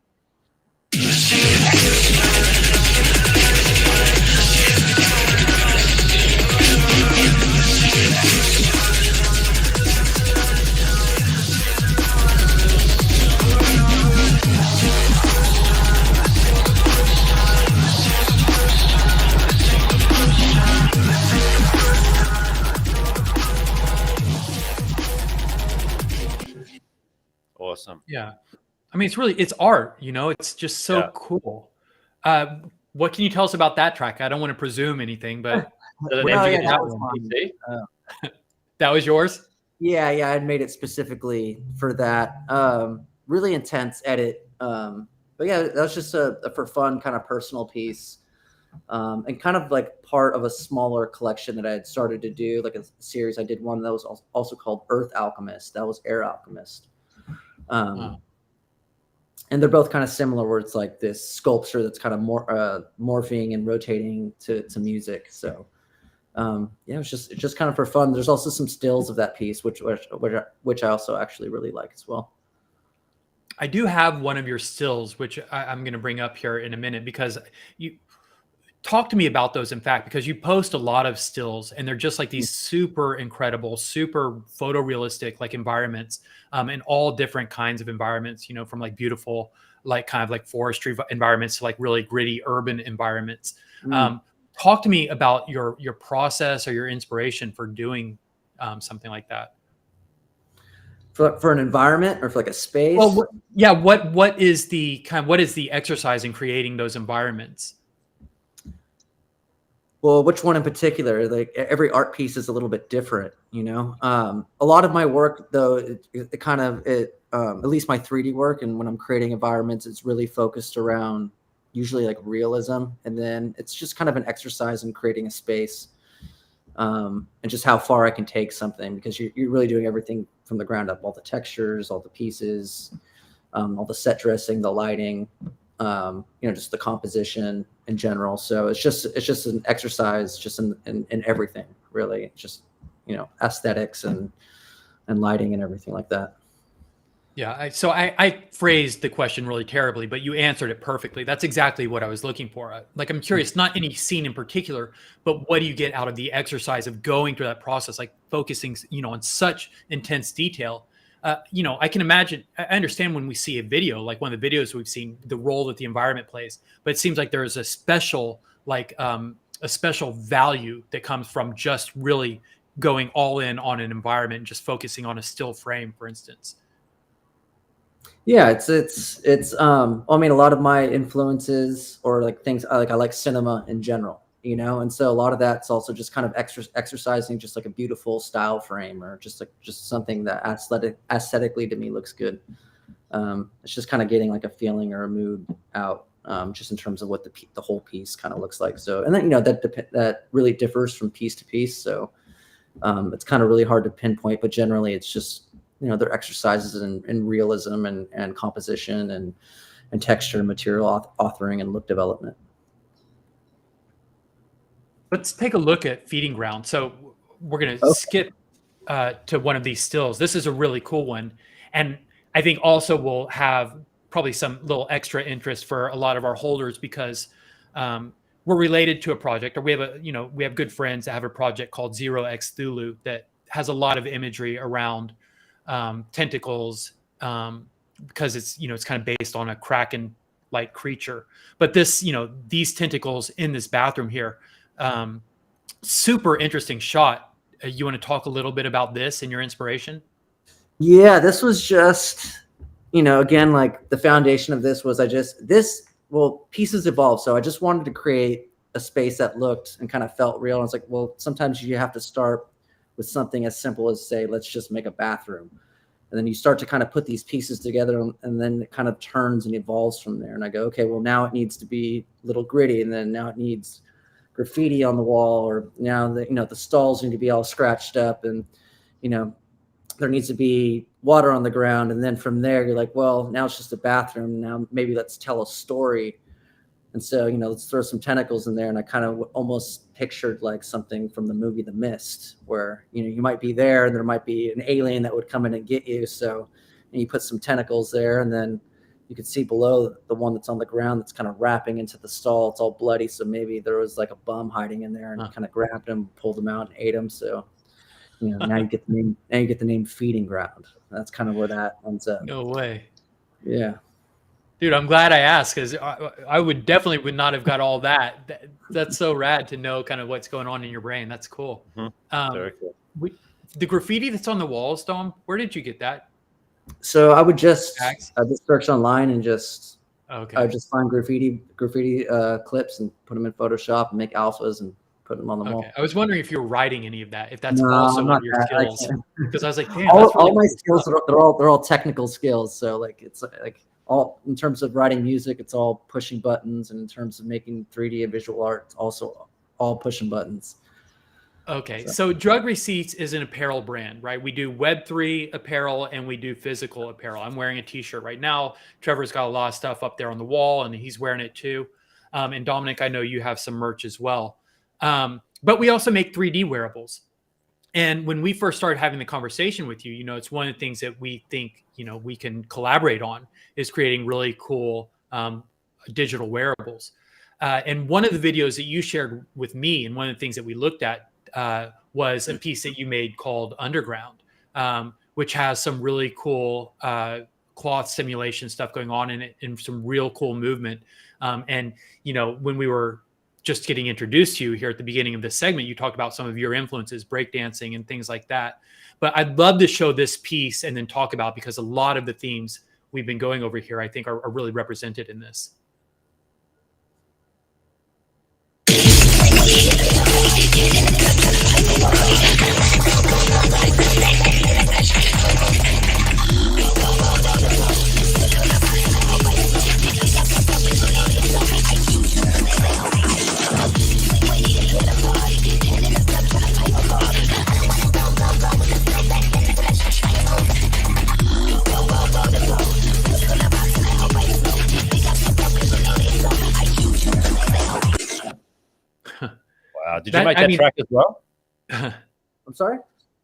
Awesome. Yeah. I mean, it's art, it's just so cool. What can you tell us about that track? I don't want to presume anything, but that was yours? Yeah. I had made it specifically for that. Really intense edit. But yeah, that was just a for fun kind of personal piece. And kind of like part of a smaller collection that I had started to do, like a series. I did one that was also called Earth Alchemist. That was Air Alchemist. And they're both kind of similar, where it's like this sculpture that's kind of more morphing and rotating to music. So it's just kind of for fun. There's also some stills of that piece, which I also actually really like as well. I do have one of your stills, which I'm going to bring up here in a minute, because you talk to me about those. In fact, because you post a lot of stills, and they're just like these super incredible, super photorealistic like environments, in all different kinds of environments. From like beautiful, like kind of like forestry environments to like really gritty urban environments. Talk to me about your process or your inspiration for doing something like that. For an environment or for like a space? Well, yeah. What is the exercise in creating those environments? Well, which one in particular? Like every art piece is a little bit different, A lot of my work, though, at least my 3D work, and when I'm creating environments, it's really focused around usually like realism, and then it's just kind of an exercise in creating a space, and just how far I can take something, because you're really doing everything from the ground up, all the textures, all the pieces, all the set dressing, the lighting, just the composition in general. So it's just an exercise just in everything, really. It's just, aesthetics and lighting and everything like that. Yeah. So I phrased the question really terribly, but you answered it perfectly. That's exactly what I was looking for. Like, I'm curious, not any scene in particular, but what do you get out of the exercise of going through that process, like focusing, on such intense detail? I can imagine, I understand when we see a video, like one of the videos we've seen, the role that the environment plays, but it seems like there is a special value that comes from just really going all in on an environment and just focusing on a still frame, for instance. Yeah, it's I mean, a lot of my influences, or like things I like cinema in general, and so a lot of that's also just kind of exercising just like a beautiful style frame, or just something that aesthetically to me looks good. It's just kind of getting like a feeling or a mood out, just in terms of what the whole piece kind of looks like. So, and then that really differs from piece to piece. So it's kind of really hard to pinpoint, but generally it's just, they're exercises in realism and composition and texture, material authoring, and look development. Let's take a look at Feeding Ground. So we're going to skip to one of these stills. This is a really cool one. And I think also will have probably some little extra interest for a lot of our holders, because we're related to a project, or we have good friends that have a project called 0x Thulu that has a lot of imagery around tentacles, because it's kind of based on a Kraken-like creature. But these tentacles in this bathroom here, super interesting shot. You want to talk a little bit about this and your inspiration? Yeah, this was just, again, like the foundation of this was pieces evolve. So I just wanted to create a space that looked and kind of felt real. And it's like, well, sometimes you have to start with something as simple as, say, let's just make a bathroom. And then you start to kind of put these pieces together, and then it kind of turns and evolves from there. And I go, okay, well, now it needs to be a little gritty, and then now it needs graffiti on the wall, or now the stalls need to be all scratched up, and there needs to be water on the ground. And then from there, you're like, well, now it's just a bathroom. Now maybe let's tell a story. And so, let's throw some tentacles in there. And I kind of almost pictured like something from the movie The Mist, where, you might be there and there might be an alien that would come in and get you. So, and you put some tentacles there, and then you could see below the one that's on the ground that's kind of wrapping into the stall. It's all bloody. So maybe there was like a bum hiding in there, and kind of grabbed him, pulled him out, and ate him. So, now you get the name Feeding Ground. That's kind of where that ends up. No way. Yeah. Dude, I'm glad I asked, because I would not have got all that. That's so rad to know kind of what's going on in your brain. That's cool. Mm-hmm. Very cool. The graffiti that's on the walls, Dom, where did you get that? So I would just search online and okay. I would just find graffiti clips and put them in Photoshop and make alphas and put them on the wall. I was wondering if you were writing any of that, if that's also one of your skills. Because I was like, damn, all my skills they're all technical skills. So like it's like all in terms of writing music, it's all pushing buttons, and in terms of making 3D and visual art, it's also all pushing buttons. Okay, so Drug Receipts is an apparel brand, right? We do Web3 apparel and we do physical apparel. I'm wearing a t-shirt right now. Trevor's got a lot of stuff up there on the wall, and he's wearing it too. And Dominic, I know you have some merch as well. But we also make 3D wearables. And when we first started having the conversation with you, it's one of the things that we think, we can collaborate on is creating really cool digital wearables. And one of the videos that you shared with me, and one of the things that we looked at was a piece that you made called Underground, which has some really cool cloth simulation stuff going on in it, and some real cool movement. And when we were just getting introduced to you here at the beginning of this segment, you talked about some of your influences, breakdancing and things like that. But I'd love to show this piece and then talk about, because a lot of the themes we've been going over here, I think are really represented in this. Wow. Did you make that track as well? I'm sorry?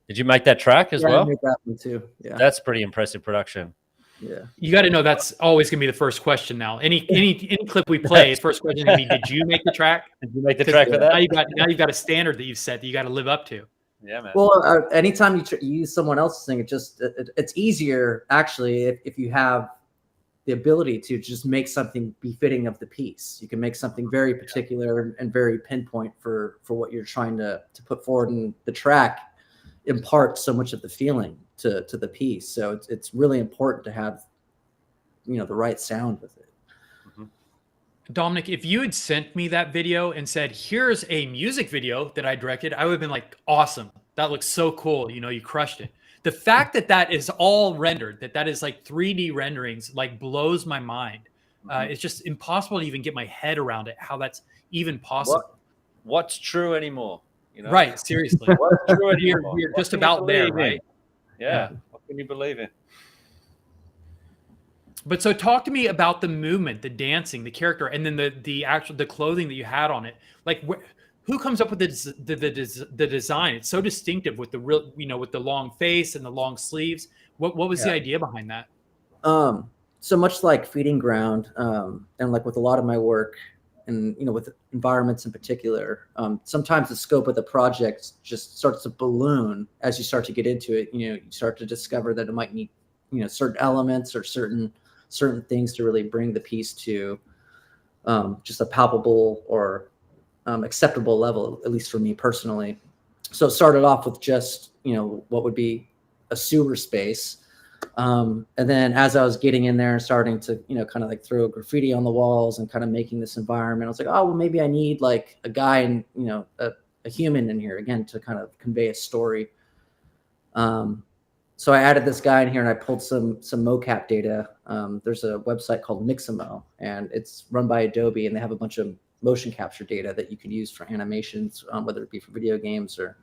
Did you make that track as well? I made that one too. Yeah. That's pretty impressive production. Yeah. You got to know that's always going to be the first question now. Any clip we play, the first question is going to be, did you make the track? Did you make the track for that? Now you've got a standard that you've set that you got to live up to. Yeah, man. Well, anytime you use someone else's thing, it's easier actually if you have the ability to just make something befitting of the piece. You can make something very particular and very pinpoint for what you're trying to put forward, and the track imparts so much of the feeling to the piece. So it's really important to have the right sound with it. Mm-hmm. Dominic, if you had sent me that video and said, here's a music video that I directed, I would have been like, awesome. That looks so cool. You crushed it. The fact that is all rendered, that is like 3D renderings, like blows my mind. It's just impossible to even get my head around it, how that's even possible. What's true anymore? Right. Seriously. What's true anymore? You're just about there, right? Yeah. What can you believe in? But so talk to me about the movement, the dancing, the character, and then the clothing that you had on it. Like, who comes up with the design? It's so distinctive with the real, with the long face and the long sleeves. What was the idea behind that? So much like Feeding Ground, and like with a lot of my work, and with environments in particular, sometimes the scope of the project just starts to balloon as you start to get into it. You start to discover that it might need certain elements or certain things to really bring the piece to just a palpable or acceptable level, at least for me personally. So it started off with just what would be a sewer space, and then as I was getting in there and starting to kind of like throw graffiti on the walls and kind of making this environment, I was like, oh well, maybe I need like a guy and a human in here again to kind of convey a story. So I added this guy in here and I pulled some mocap data. There's a website called Mixamo, and it's run by Adobe, and they have a bunch of motion capture data that you could use for animations, whether it be for video games or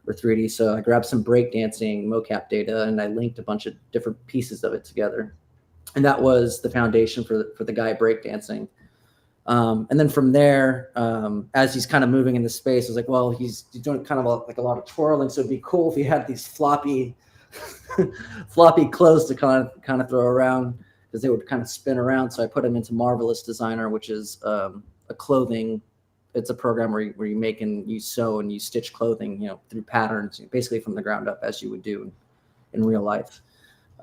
3D. So I grabbed some breakdancing mocap data and I linked a bunch of different pieces of it together. And that was the foundation for the guy breakdancing. And then from there, as he's kind of moving in the space, I was like, well, he's doing kind of like a lot of twirling. So it'd be cool if he had these floppy clothes to kind of throw around, because they would kind of spin around. So I put him into Marvelous Designer, which is a clothing. It's a program where you make and you sew and you stitch clothing, through patterns, basically from the ground up, as you would do in real life.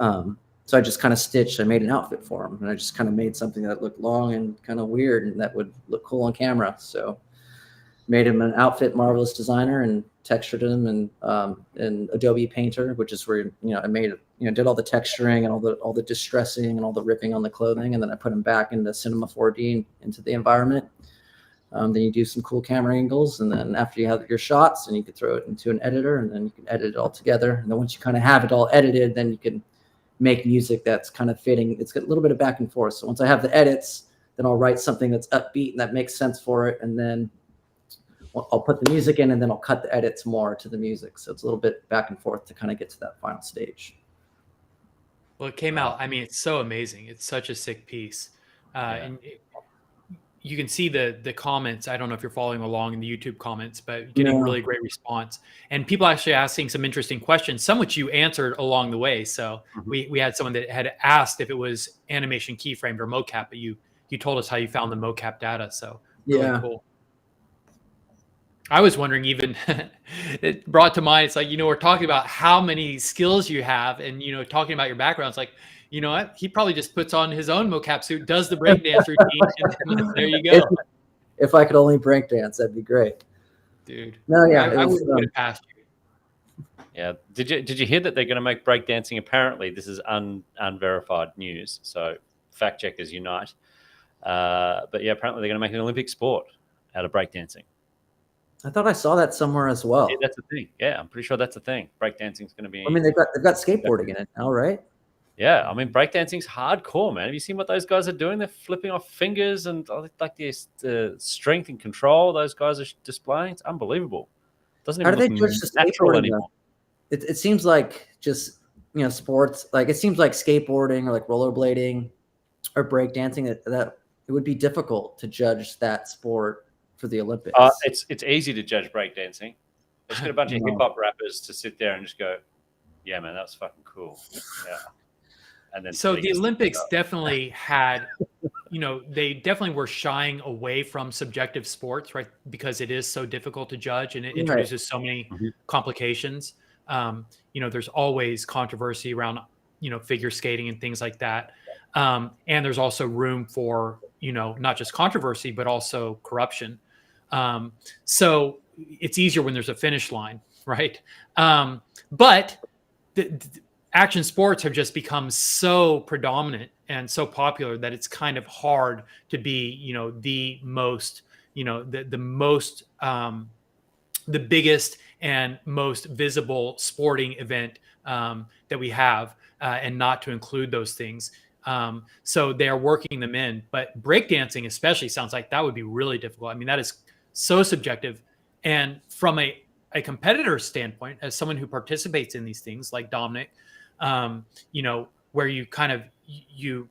So I just kind of stitched. I made an outfit for him, and I just kind of made something that looked long and kind of weird and that would look cool on camera. So made him an outfit, Marvelous Designer, and textured him in Adobe Painter, which is where I made did all the texturing and all the distressing and all the ripping on the clothing, and then I put him back into Cinema 4D into the environment. Then you do some cool camera angles, and then after you have your shots, and you can throw it into an editor, and then you can edit it all together. And then once you kind of have it all edited, then you can make music that's kind of fitting. It's got a little bit of back and forth. So once I have the edits, then I'll write something that's upbeat and that makes sense for it, and then I'll put the music in, and then I'll cut the edits more to the music. So it's a little bit back and forth to kind of get to that final stage. Well, it came out. I mean, it's so amazing. It's such a sick piece. And you can see the comments. I don't know if you're following along in the YouTube comments, but getting really great response, and people actually asking some interesting questions, some which you answered along the way. So we had someone that had asked if it was animation keyframed or mocap, but you told us how you found the mocap data. So really cool. I was wondering, even it brought to mind, it's like, we're talking about how many skills you have and, talking about your background. It's like, you know what? He probably just puts on his own mocap suit, does the breakdance routine, and there you go. If I could only breakdance, that'd be great. Dude. No, yeah. I wouldn't put it past you. Yeah. Did you hear that they're going to make breakdancing? Apparently, this is unverified news. So fact checkers unite. But yeah, apparently they're going to make an Olympic sport out of breakdancing. I thought I saw that somewhere as well. Yeah, that's a thing. Yeah, I'm pretty sure that's a thing. Breakdancing is going to be. I mean, they've got skateboarding in it now, right? Yeah, I mean, breakdancing's hardcore, man. Have you seen what those guys are doing? They're flipping off fingers and like the strength and control those guys are displaying. It's unbelievable. Doesn't even How do they look judge the natural skateboarding? anymore. It seems like just sports. Like it seems like skateboarding or like rollerblading or breakdancing that it would be difficult to judge that sport for the Olympics. It's easy to judge breakdancing. Just get a bunch of hip hop rappers to sit there and just go, "Yeah, man, that's fucking cool." Yeah. And then so the Olympics definitely had, they definitely were shying away from subjective sports, right? Because it is so difficult to judge and it introduces so many complications. There's always controversy around, figure skating and things like that. And there's also room for, not just controversy, but also corruption. So it's easier when there's a finish line, right? But the action sports have just become so predominant and so popular that it's kind of hard to be, the most, the biggest and most visible sporting event that we have, and not to include those things. So they are working them in, but breakdancing especially sounds like that would be really difficult. I mean, that is so subjective. And from a competitor standpoint, as someone who participates in these things like Dominic, where you kind of, you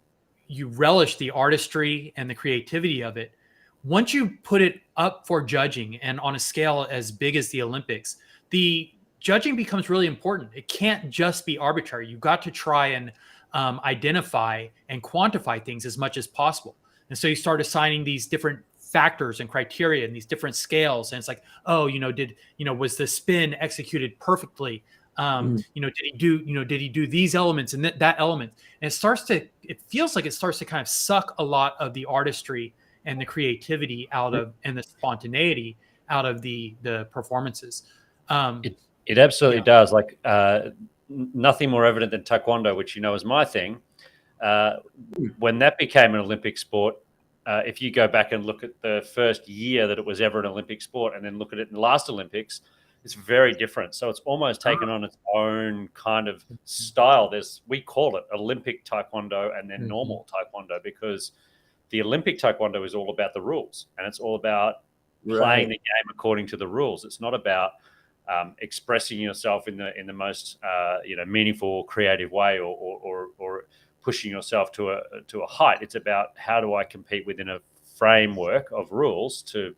relish the artistry and the creativity of it. Once you put it up for judging and on a scale as big as the Olympics, the judging becomes really important. It can't just be arbitrary. You've got to try and identify and quantify things as much as possible. And so you start assigning these different factors and criteria and these different scales. And it's like, was the spin executed perfectly? Did he do these elements and that element? And it feels like it starts to kind of suck a lot of the artistry and the creativity out of, and the spontaneity out of the performances. It absolutely does. Like nothing more evident than Taekwondo, which is my thing. When that became an Olympic sport, if you go back and look at the first year that it was ever an Olympic sport and then look at it in the last Olympics, it's very different. So it's almost taken on its own kind of style. We call it Olympic Taekwondo and then normal Taekwondo, because the Olympic Taekwondo is all about the rules and it's all about playing the game according to the rules. It's not about expressing yourself in the most meaningful, creative way or pushing yourself to a height. It's about how do I compete within a framework of rules to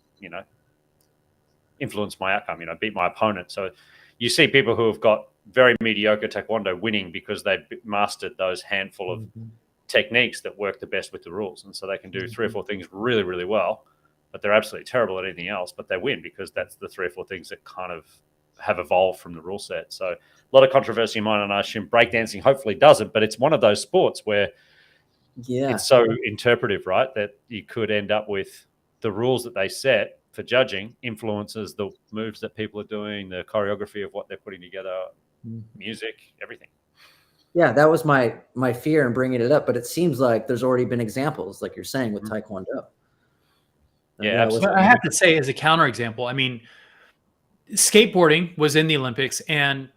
influence my outcome, beat my opponent. So you see people who have got very mediocre Taekwondo winning because they've mastered those handful of techniques that work the best with the rules. And so they can do 3 or 4 things really, really well, but they're absolutely terrible at anything else, but they win because that's the 3 or 4 things that kind of have evolved from the rule set. So a lot of controversy in mine, and I assume breakdancing hopefully doesn't, but it's one of those sports where it's so interpretive, right? That you could end up with the rules that they set for judging influences the moves that people are doing, the choreography of what they're putting together, music, everything. Yeah, that was my fear in bringing it up, but it seems like there's already been examples, like you're saying, with Taekwondo. Yeah, absolutely. I have to say, as a counterexample, I mean, skateboarding was in the Olympics, and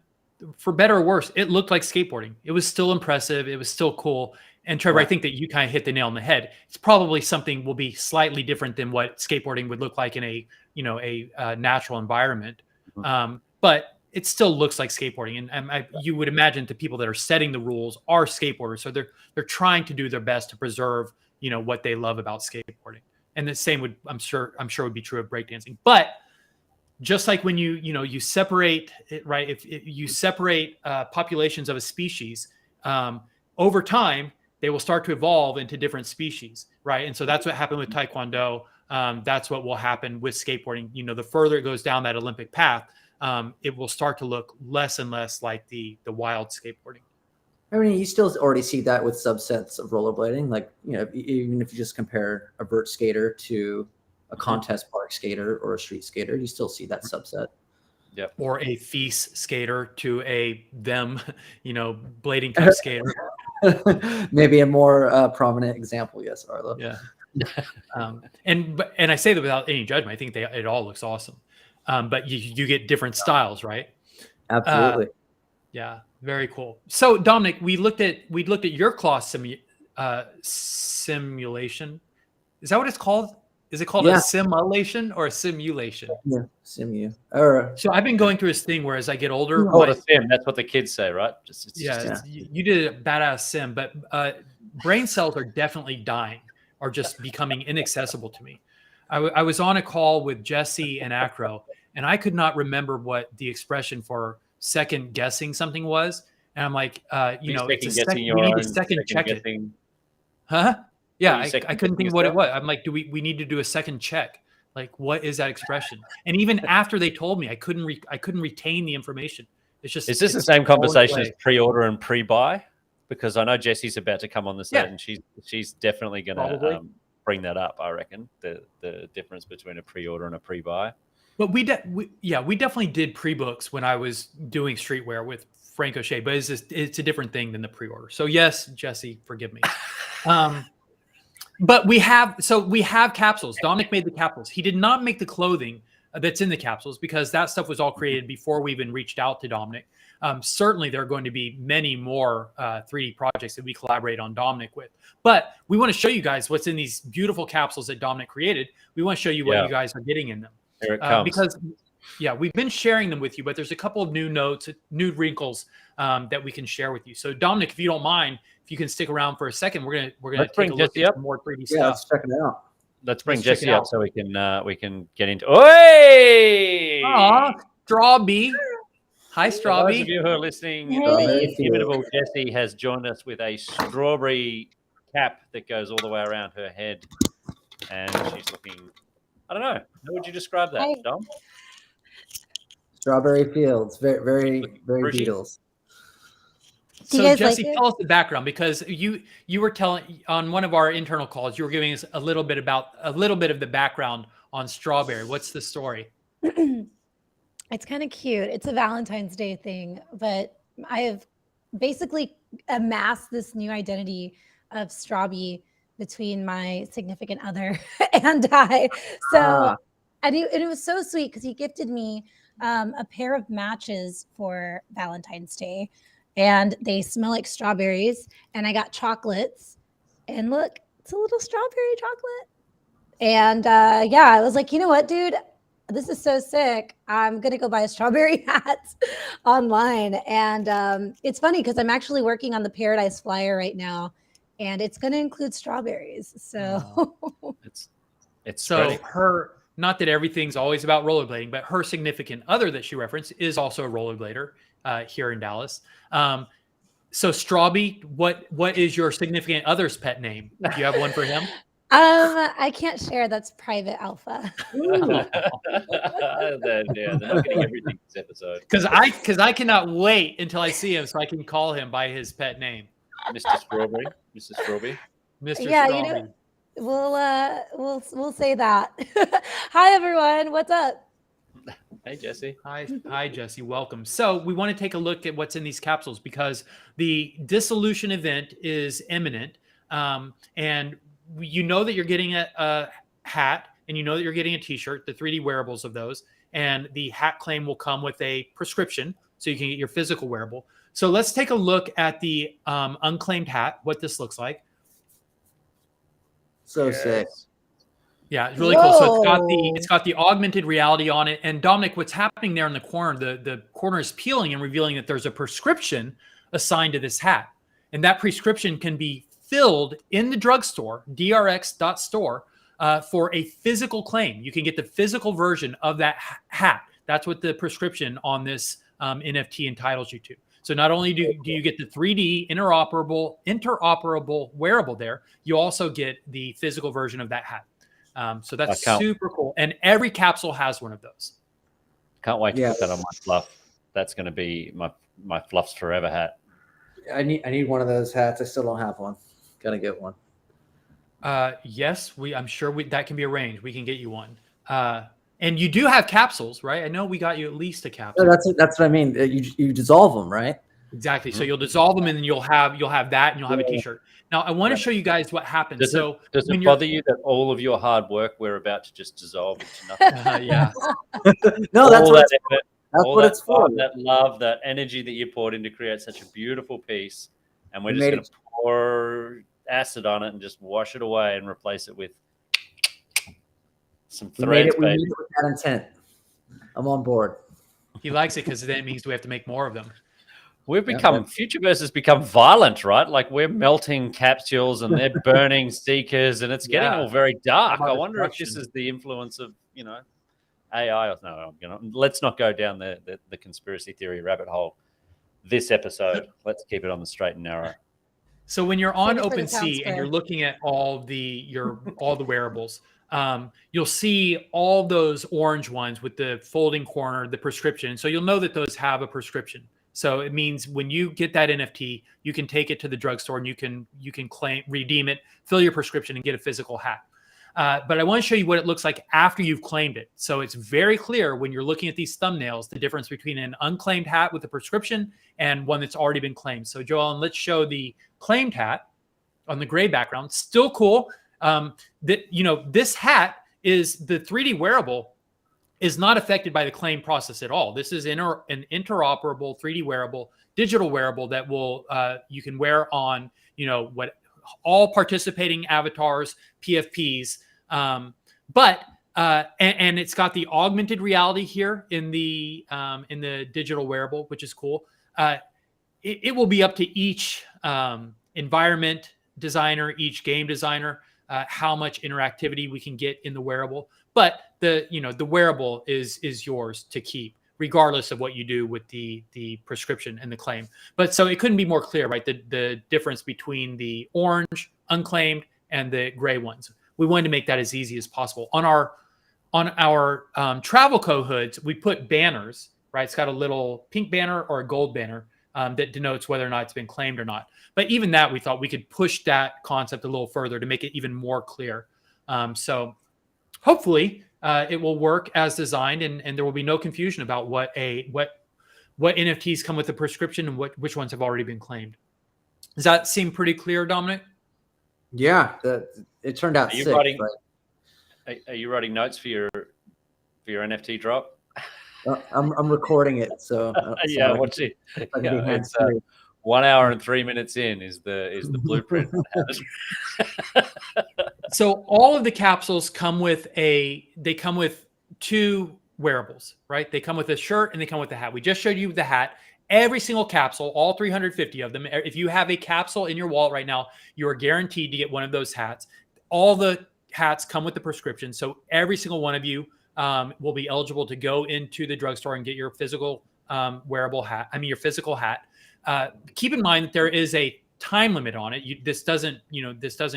for better or worse, it looked like skateboarding. It was still impressive. It was still cool. And Trevor, I think that you kind of hit the nail on the head. It's probably something will be slightly different than what skateboarding would look like in a natural environment. But it still looks like skateboarding. And you would imagine the people that are setting the rules are skateboarders. So they're trying to do their best to preserve, what they love about skateboarding. And the same would, I'm sure would be true of breakdancing. But just like when you separate it, right? If you separate populations of a species, over time, they will start to evolve into different species, right? And so that's what happened with Taekwondo. That's what will happen with skateboarding. The further it goes down that Olympic path, it will start to look less and less like the wild skateboarding. I mean, you still already see that with subsets of rollerblading. Like, even if you just compare a vert skater to a contest park skater or a street skater, you still see that subset. Yep. Or a feast skater to a blading cup skater. Maybe a more prominent example, yes, Arlo. Yeah. And I say that without any judgment. I think it all looks awesome. But you get different styles, right? Absolutely. Yeah, very cool. So Dominic, we looked at your claw simulation. Is that what it's called? Is it called a simulation or a simulation? Yeah, simu. So I've been going through this thing where as I get older, a sim. That's what the kids say, right? You did a badass sim, but brain cells are definitely dying or just becoming inaccessible to me. I was on a call with Jesse and Acro, and I could not remember what the expression for second guessing something was. And I'm like, we need to second check it. Huh? Yeah, I couldn't think of what it was. I'm like, we need to do a second check? Like, what is that expression? And even after they told me, I couldn't retain the information. It's just. Is this the same conversation as pre-order and pre-buy? Because I know Jesse's about to come on the set, and she's definitely going to bring that up. I reckon the difference between a pre-order and a pre-buy. But we definitely did pre-books when I was doing streetwear with Frank O'Shea, but it's a different thing than the pre-order. So yes, Jesse, forgive me. But we have capsules. Dominic made the capsules. He did not make the clothing that's in the capsules because that stuff was all created before we even reached out to Dominic. Certainly, there are going to be many more 3D projects that we collaborate on Dominic with. But we want to show you guys what's in these beautiful capsules that Dominic created. We want to show you what you guys are getting in them. Here it comes. Because we've been sharing them with you, but there's a couple of new notes, new wrinkles that we can share with you. So Dominic, if you don't mind, if you can stick around for a second, we're gonna take a look at some more 3D stuff. Yeah, let's check it out. Let's bring Jesse up so we can get into. Oi! Aw, Strawby. Hi, Strawby. For those of you who are listening, the inimitable Jessie has joined us with a strawberry cap that goes all the way around her head, and she's looking. I don't know. How would you describe that, Dom? Strawberry fields, very, very, very Beatles. So Jesse, tell us the background because you were telling on one of our internal calls, you were giving us a little bit of the background on Strawberry. What's the story? It's kind of cute. It's a Valentine's Day thing, but I have basically amassed this new identity of Strawby between my significant other and I. So and it was so sweet because he gifted me a pair of matches for Valentine's Day. And they smell like strawberries. And I got chocolates. And look, it's a little strawberry chocolate. And I was like, you know what, dude? This is so sick. I'm going to go buy a strawberry hat online. And it's funny because I'm actually working on the Paradise Flyer right now. And it's going to include strawberries. So it's so her, not that everything's always about rollerblading, but her significant other that she referenced is also a rollerblader here in Dallas. So Strawby, what is your significant other's pet name? Do you have one for him? I can't share. That's private alpha. They're not getting everything this episode. Because I cannot wait until I see him so I can call him by his pet name. Mr. Strawberry. Mr. Strawberry. Mr. Yeah, Strawberry. We'll say that. Hi everyone. What's up? Hey, Jesse. Hi, Jesse. Welcome. So we want to take a look at what's in these capsules because the dissolution event is imminent. And you know that you're getting a hat and you know that you're getting a t-shirt, the 3D wearables of those. And the hat claim will come with a prescription so you can get your physical wearable. So let's take a look at the unclaimed hat, what this looks like. So sick. Yeah, it's really cool. So it's got the augmented reality on it. And Dominic, what's happening there in the corner? The corner is peeling and revealing that there's a prescription assigned to this hat. And that prescription can be filled in the drugstore, drx.store, for a physical claim. You can get the physical version of that hat. That's what the prescription on this NFT entitles you to. So not only do you get the 3D interoperable wearable there, you also get the physical version of that hat. So that's super cool. And every capsule has one of those. Can't wait to put that on my fluff. That's going to be my Fluffs Forever hat. I need one of those hats. I still don't have one. Gotta get one. Yes, I'm sure that can be arranged. We can get you one. And you do have capsules, right? I know we got you at least a capsule. No, that's what I mean. You dissolve them, right? Exactly. So you'll dissolve them, and then you'll have that, and you'll have a T-shirt. Now I want to show you guys what happens. Does it bother you that all of your hard work we're about to just dissolve into nothing? Yeah. No, that's what it's for. That love, that energy that you poured in to create such a beautiful piece, and we're just going to pour acid on it and just wash it away and replace it with some threads. We made it with that intent. I'm on board. He likes it because that means we have to make more of them. We've become Futureverse has become violent, right? Like we're melting capsules and they're burning seekers, and it's getting all very dark. I wonder if this is the influence of AI. No, let's not go down the conspiracy theory rabbit hole this episode. Let's keep it on the straight and narrow. So when you're on OpenSea and you're looking at all the wearables, you'll see all those orange ones with the folding corner, the prescription. So you'll know that those have a prescription. So it means when you get that NFT, you can take it to the drugstore and you can redeem it, fill your prescription, and get a physical hat. But I want to show you what it looks like after you've claimed it. So it's very clear when you're looking at these thumbnails, the difference between an unclaimed hat with a prescription and one that's already been claimed. So Joellen, let's show the claimed hat on the gray background. Still cool. This hat is the 3D wearable is not affected by the claim process at all. This is an interoperable 3D wearable, digital wearable that will you can wear on all participating avatars, PFPs, and it's got the augmented reality here in the digital wearable, which is cool. It will be up to each environment designer, each game designer, how much interactivity we can get in the wearable. But the wearable is yours to keep, regardless of what you do with the prescription and the claim. But so it couldn't be more clear, right? The difference between the orange, unclaimed, and the gray ones. We wanted to make that as easy as possible. On our travel co hoods, we put banners, right? It's got a little pink banner or a gold banner that denotes whether or not it's been claimed or not. But even that, we thought we could push that concept a little further to make it even more clear. So hopefully it will work as designed, and there will be no confusion about what NFTs come with a prescription and which ones have already been claimed. Does that seem pretty clear, Dominic? Yeah, it turned out sick. Are you writing notes for your NFT drop? I'm recording it, so yeah. What's it? It's 1 hour and 3 minutes in is the blueprint. So all of the capsules come with two wearables, right? They come with a shirt and they come with a hat. We just showed you the hat. Every single capsule, all 350 of them. If you have a capsule in your wallet right now, you are guaranteed to get one of those hats. All the hats come with the prescription. So every single one of you will be eligible to go into the drugstore and get your physical wearable hat. Your physical hat. Keep in mind that there is a time limit on it. This doesn't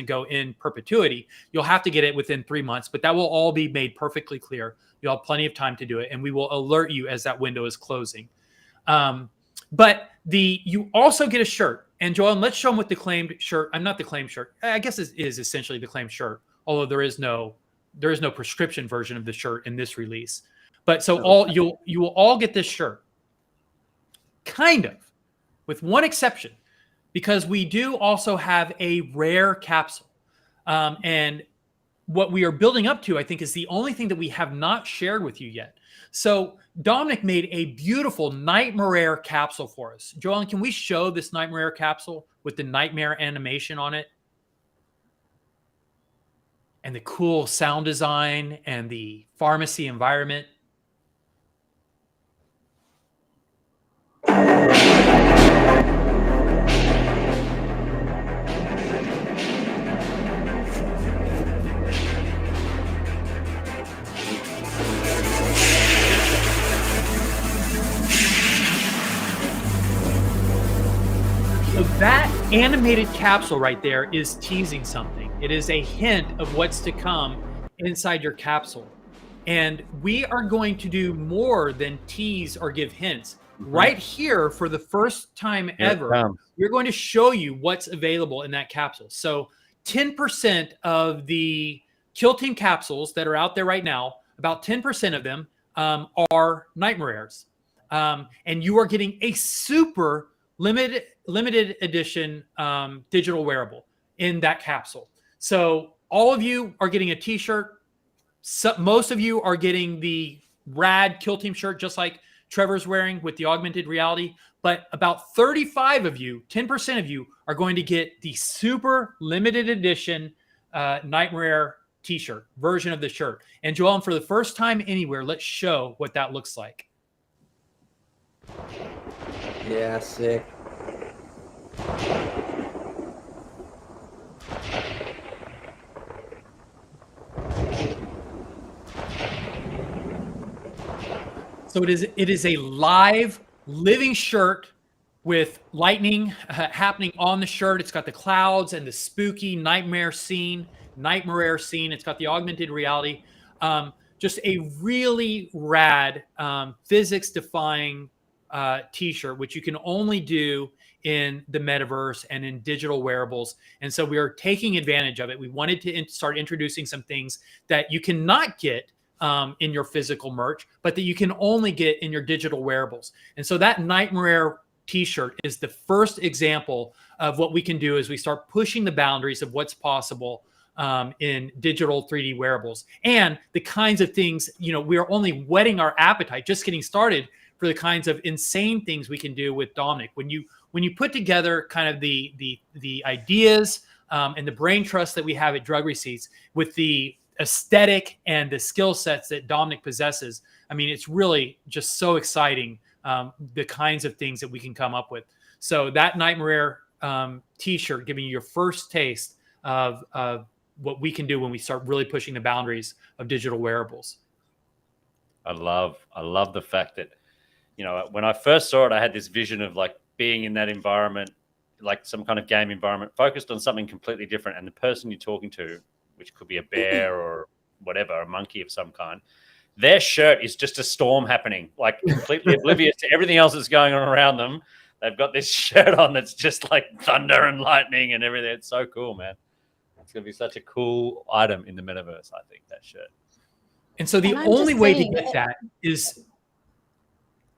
go in perpetuity. You'll have to get it within 3 months, but that will all be made perfectly clear. You'll have plenty of time to do it, and we will alert you as that window is closing. But you also get a shirt. And Joel, let's show them what the claimed shirt. I'm not the claimed shirt. I guess it is essentially the claimed shirt, although there is no prescription version of the shirt in this release. But so you will all get this shirt, kind of, with one exception, because we do also have a rare capsule. And what we are building up to, I think, is the only thing that we have not shared with you yet. So Dominic made a beautiful Nightmare capsule for us. Joellen, can we show this Nightmare capsule with the nightmare animation on it? And the cool sound design and the pharmacy environment. animated capsule right there is teasing something. It is a hint of what's to come inside your capsule. And we are going to do more than tease or give hints. Right here, for the first time ever, we're going to show you what's available in that capsule. So 10% of the Kill Team capsules that are out there right now, about 10% of them are Nightmares. And you are getting a super limited edition digital wearable in that capsule. So all of you are getting a t-shirt. Most of you are getting the rad Kill Team shirt, just like Trevor's wearing with the augmented reality. But about 35 of you, 10% of you, are going to get the super limited edition Nightmare t-shirt version of the shirt. And Joel, for the first time anywhere, let's show what that looks like. Yeah, sick. So it is a live, living shirt with lightning happening on the shirt. It's got the clouds and the spooky nightmare scene. It's got the augmented reality. Just a really rad, physics-defying t-shirt, which you can only do in the metaverse and in digital wearables. And so we are taking advantage of it. We wanted to start introducing some things that you cannot get in your physical merch, but that you can only get in your digital wearables. And so that Nightmare t-shirt is the first example of what we can do as we start pushing the boundaries of what's possible in digital 3D wearables, and the kinds of things, we are only whetting our appetite, just getting started for the kinds of insane things we can do with Dominic. When you put together kind of the ideas and the brain trust that we have at Drug Receipts with the aesthetic and the skill sets that Dominic possesses, I mean, it's really just so exciting, the kinds of things that we can come up with. So that Nightmare t-shirt giving you your first taste of what we can do when we start really pushing the boundaries of digital wearables. I love the fact that, when I first saw it, I had this vision of like being in that environment, like some kind of game environment, focused on something completely different. And the person you're talking to, which could be a bear or whatever, a monkey of some kind, their shirt is just a storm happening, like completely oblivious to everything else that's going on around them. They've got this shirt on that's just like thunder and lightning and everything. It's so cool, man. It's going to be such a cool item in the metaverse, I think, that shirt. And so the only way to get that is...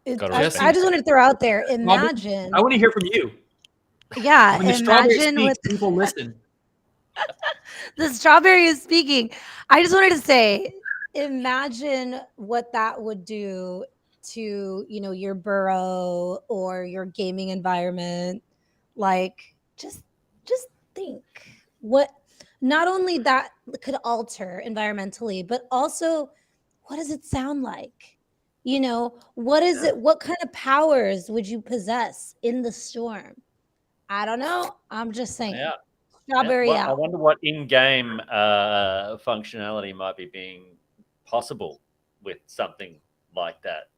I just wanted to throw out there, imagine... I want to hear from you. Yeah, when the strawberry speaks, people listen. The strawberry is speaking. I just wanted to say, imagine what that would do to, your burrow or your gaming environment. Like, just think what... Not only that could alter environmentally, but also what does it sound like? What is it? What kind of powers would you possess in the storm? I don't know. I'm just saying. Yeah. Strawberry out. I wonder what in-game functionality might be being possible with something like that.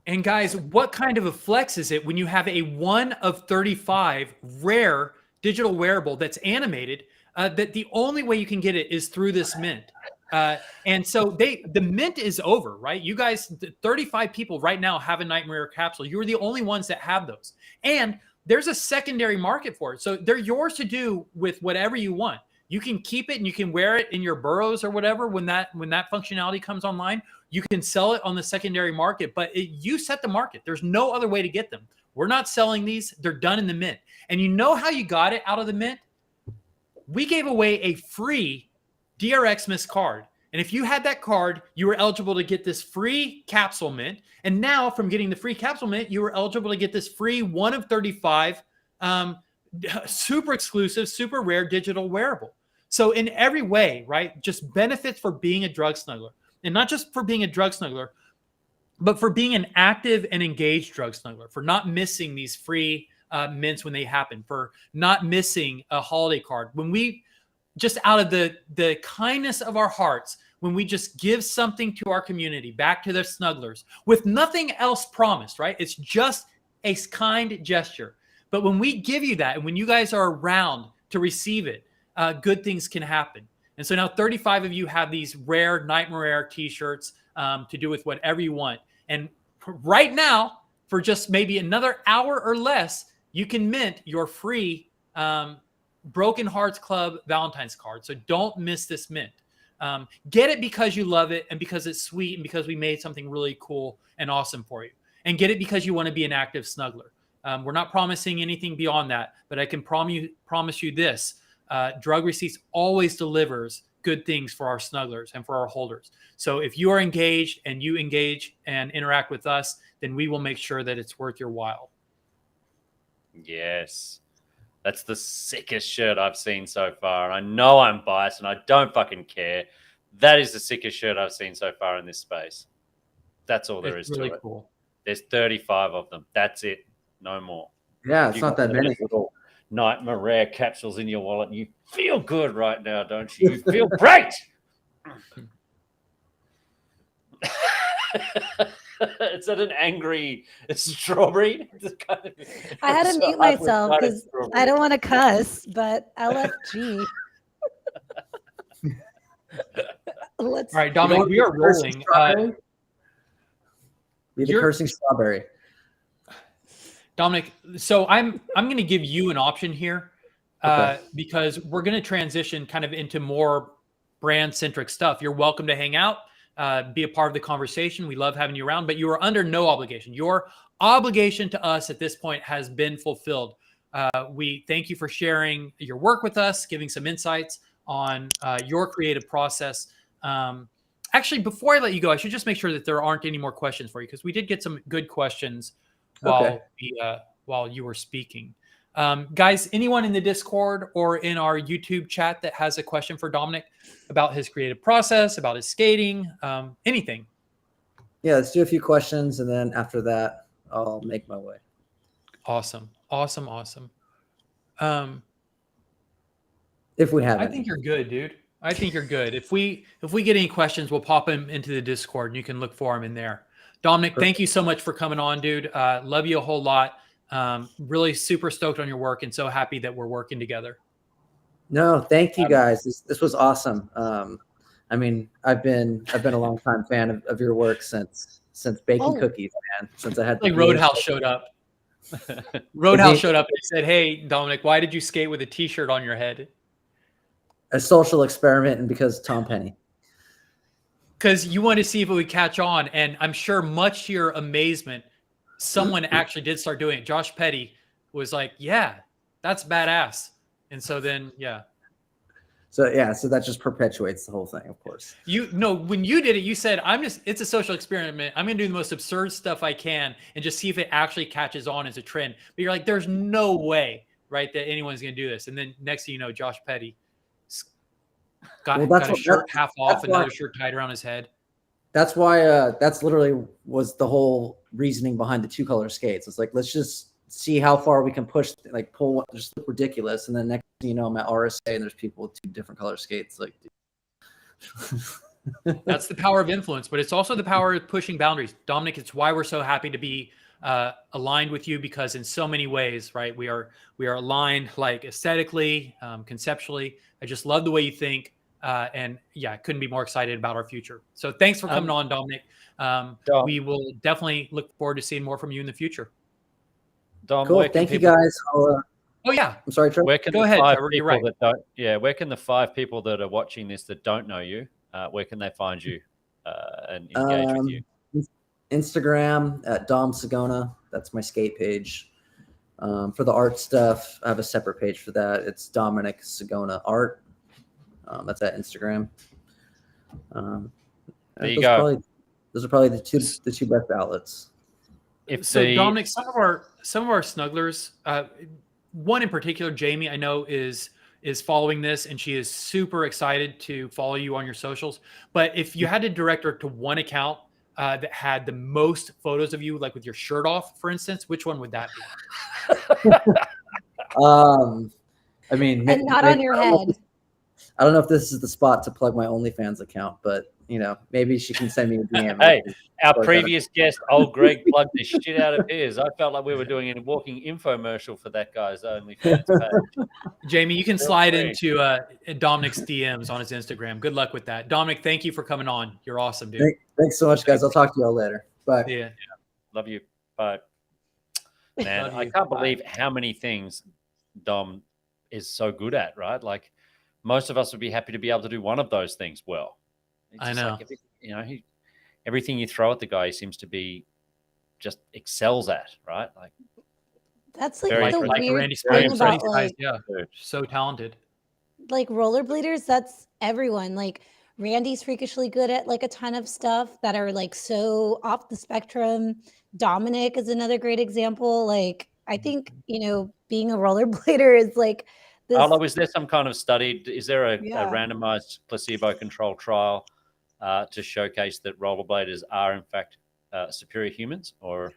And guys, what kind of a flex is it when you have a 1 of 35 rare digital wearable that's animated? That the only way you can get it is through this mint. And so the mint is over, right? You guys, 35 people right now have a Nightmare capsule. You're the only ones that have those. And there's a secondary market for it. So they're yours to do with whatever you want. You can keep it and you can wear it in your burrows or whatever when that functionality comes online. You can sell it on the secondary market, but you set the market. There's no other way to get them. We're not selling these. They're done in the mint. And you know how you got it out of the mint? We gave away a free DRXmas card. And if you had that card, you were eligible to get this free capsule mint. And now from getting the free capsule mint, you were eligible to get this free 1 of 35 super exclusive, super rare digital wearable. So in every way, right, just benefits for being a drug snuggler. And not just for being a drug snuggler, but for being an active and engaged drug snuggler, for not missing these free mints when they happen, for not missing a holiday card. When we just out of the kindness of our hearts, when we just give something to our community, back to their snugglers, with nothing else promised, right? It's just a kind gesture. But when we give you that, and when you guys are around to receive it, good things can happen. And so now 35 of you have these rare Nightmare Rare t-shirts to do with whatever you want. And right now, for just maybe another hour or less, you can mint your free Broken Hearts Club Valentine's card. So don't miss this mint. Get it because you love it and because it's sweet and because we made something really cool and awesome for you. And get it because you want to be an active snuggler. We're not promising anything beyond that, but I can promise you this. Drug Receipts always delivers good things for our snugglers and for our holders. So if you are engaged and you engage and interact with us, then we will make sure that it's worth your while. Yes. That's the sickest shirt I've seen so far. I know I'm biased and I don't fucking care. That is the sickest shirt I've seen so far in this space. That's all there is really to it. Cool. There's 35 of them. That's it. No more. Yeah, it's not that many. Little Nightmare Rare capsules in your wallet. And you feel good right now, don't you? You feel great. Is that an angry strawberry? I had to mute myself because I don't want to cuss, but LFG. All right, Dominic, we are rolling. Be the cursing strawberry. Dominic, so I'm going to give you an option here because we're going to transition kind of into more brand-centric stuff. You're welcome to hang out. Be a part of the conversation. We love having you around, but you are under no obligation. Your obligation to us at this point has been fulfilled. We thank you for sharing your work with us, giving some insights on your creative process. Actually, before I let you go, I should just make sure that there aren't any more questions for you because we did get some good questions while you were speaking. Guys, anyone in the Discord or in our YouTube chat that has a question for Dominic about his creative process, about his skating, anything? Yeah, let's do a few questions, and then after that, I'll make my way. Awesome. If we have I any. think you're good, dude. I think you're good. If we get any questions, we'll pop them into the Discord, and you can look for them in there. Dominic, thank you so much for coming on, dude. Love you a whole lot. Really super stoked on your work and so happy that we're working together. No, thank you guys. This was awesome. I mean, I've been a long time fan of your work since baking cookies, man. Since I had like Roadhouse showed up. Roadhouse showed up and said, "Hey, Dominic, why did you skate with a T-shirt on your head?" A social experiment, and because Tom Penny. Because you wanted to see if it would catch on, and I'm sure, much to your amazement, someone actually did start doing it. Josh Petty was like, "Yeah, that's badass," and so then, yeah. So that just perpetuates the whole thing, of course. When you did it, you said, it's a social experiment. I'm going to do the most absurd stuff I can and just see if it actually catches on as a trend. But you're like, there's no way, right, that anyone's going to do this. And then next thing you know, Josh Petty got a shirt half off, another shirt tied around his head. That's why that's literally was the whole reasoning behind the 2-color skates. It's like, let's just see how far we can push, like pull what just look ridiculous. And then next thing you know, I'm at RSA and there's people with 2 different color skates. Like, that's the power of influence, but it's also the power of pushing boundaries. Dominic, it's why we're so happy to be aligned with you, because in so many ways, right, we are aligned, like aesthetically, conceptually. I just love the way you think. And yeah, couldn't be more excited about our future. So thanks for coming on, Dominic. We will definitely look forward to seeing more from you in the future. Dom, cool. Thank you, guys. Oh yeah. I'm sorry, Trevor. Where can Go the ahead, 5 Trevor, people you're right. that don't? Yeah, where can the 5 people that are watching this that don't know you? Where can they find you and engage with you? Instagram at Dom Sagona. That's my skate page. For the art stuff, I have a separate page for that. It's Dominic Sagona Art. That's at Instagram. There you go. Those are probably the two best outlets. Dominic, some of our snugglers, one in particular, Jamie, I know is following this, and she is super excited to follow you on your socials. But if you had to direct her to one account that had the most photos of you, like with your shirt off, for instance, which one would that be? I mean, and not on your head. I don't know if this is the spot to plug my OnlyFans account, but maybe she can send me a DM. Hey, our previous guest, old Greg, plugged the shit out of his. I felt like we were doing a walking infomercial for that guy's OnlyFans page. Jamie, you can slide into Dominic's DMs on his Instagram. Good luck with that. Dominic, thank you for coming on. You're awesome, dude. Thanks so much, guys. I'll talk to you all later. Bye. Yeah. Love you. Bye. Man, Love I you. can't Bye. believe how many things Dom is so good at, right? Like most of us would be happy to be able to do one of those things well. It's I just know. Like, everything you throw at the guy, he seems to be just excels at, right? Like That's like Very the like weird Randy thing Spice, about Randy Spice, like yeah, so talented. rollerbladers. That's everyone. Like Randy's freakishly good at like a ton of stuff that are like so off the spectrum. Dominic is another great example. Like I think being a rollerblader is like this. Arlo, is there some kind of study? Is there a Yeah. randomized placebo-controlled trial to showcase that rollerbladers are in fact superior humans? Or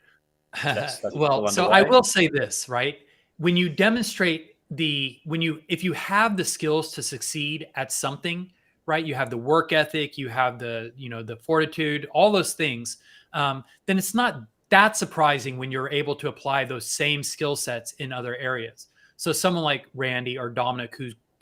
Well, so I will say this, right? When you demonstrate if you have the skills to succeed at something, right? You have the work ethic, you have the fortitude, all those things. Then it's not that surprising when you're able to apply those same skill sets in other areas. So someone like Randy or Dominic,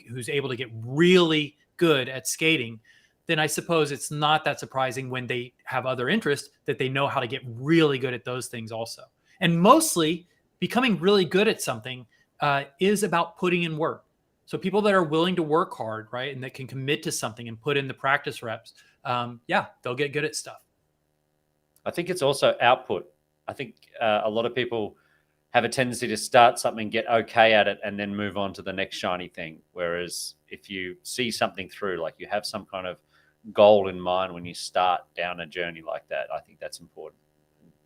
who's able to get really good at skating, then I suppose it's not that surprising when they have other interests that they know how to get really good at those things also. And mostly becoming really good at something is about putting in work. So people that are willing to work hard, right, and that can commit to something and put in the practice reps, they'll get good at stuff. I think it's also output. I think a lot of people have a tendency to start something, get okay at it, and then move on to the next shiny thing. Whereas if you see something through, like you have some kind of goal in mind when you start down a journey like that, I think that's important.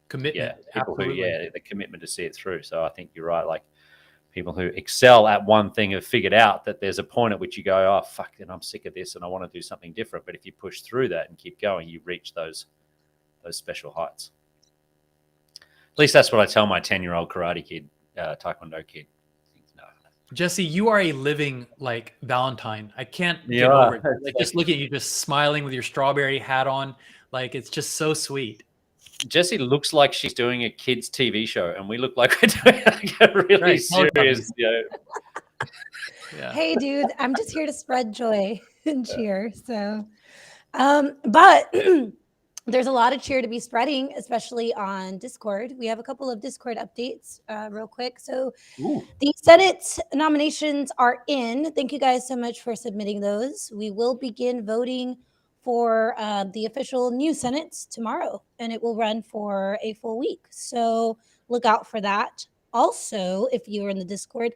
Commitment. Yeah, people absolutely. the commitment to see it through. So I think you're right. Like people who excel at one thing have figured out that there's a point at which you go, oh, fuck, then I'm sick of this and I want to do something different. But if you push through that and keep going, you reach those special heights. At least that's what I tell my 10-year-old karate kid, taekwondo kid. No. Jesse, you are a living like Valentine. I can't get over it. Like just look at you, just smiling with your strawberry hat on. Like it's just so sweet. Jessie looks like she's doing a kids' TV show, and we look like we're doing like a really serious. Yeah. Hey, dude, I'm just here to spread joy and cheer. So, but there's a lot of cheer to be spreading, especially on Discord. We have a couple of Discord updates real quick. So the Senate nominations are in. Thank you guys so much for submitting those. We will begin voting for the official new Senate tomorrow, and it will run for a full week. So look out for that. Also, if you are in the Discord,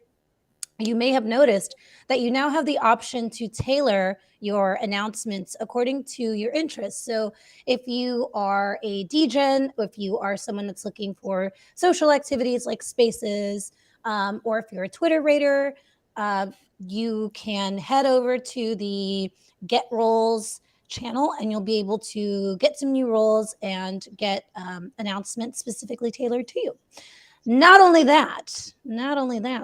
you may have noticed that you now have the option to tailor your announcements according to your interests. So if you are a DGen, if you are someone that's looking for social activities like spaces, or if you're a Twitter rater, you can head over to the Get Roles channel and you'll be able to get some new roles and get announcements specifically tailored to you. Not only that,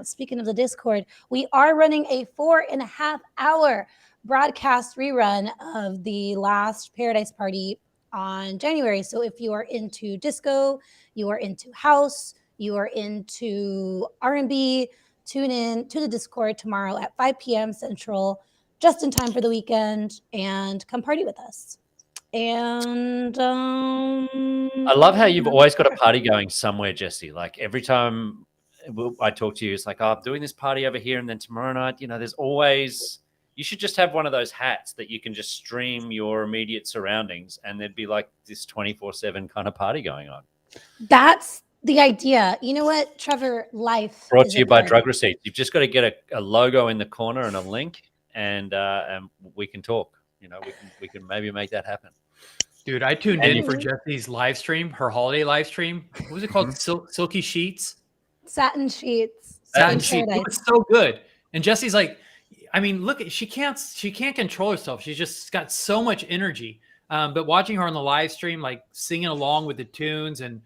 speaking of the Discord, we are running a 4.5-hour broadcast rerun of the last Paradise Party on January. So if you are into disco, you are into house, you are into R&B, tune in to the Discord tomorrow at 5 p.m. Central, just in time for the weekend, and come party with us. And I love how you've always got a party going somewhere, Jesse. Like every time I talk to you, it's like, oh, I'm doing this party over here, and then tomorrow night, there's always. You should just have one of those hats that you can just stream your immediate surroundings, and there'd be like this 24/7 kind of party going on. That's the idea. You know what, Trevor? Life brought to you by Drug Receipts. You've just got to get a logo in the corner and a link, and we can talk. We can maybe make that happen. Dude, I tuned in for Jesse's live stream, her holiday live stream. What was it called? Silky Sheets? Satin Sheets. Satin Sheets. It was so good. And Jesse's like, I mean, look, she can't control herself. She's just got so much energy. But watching her on the live stream, like singing along with the tunes and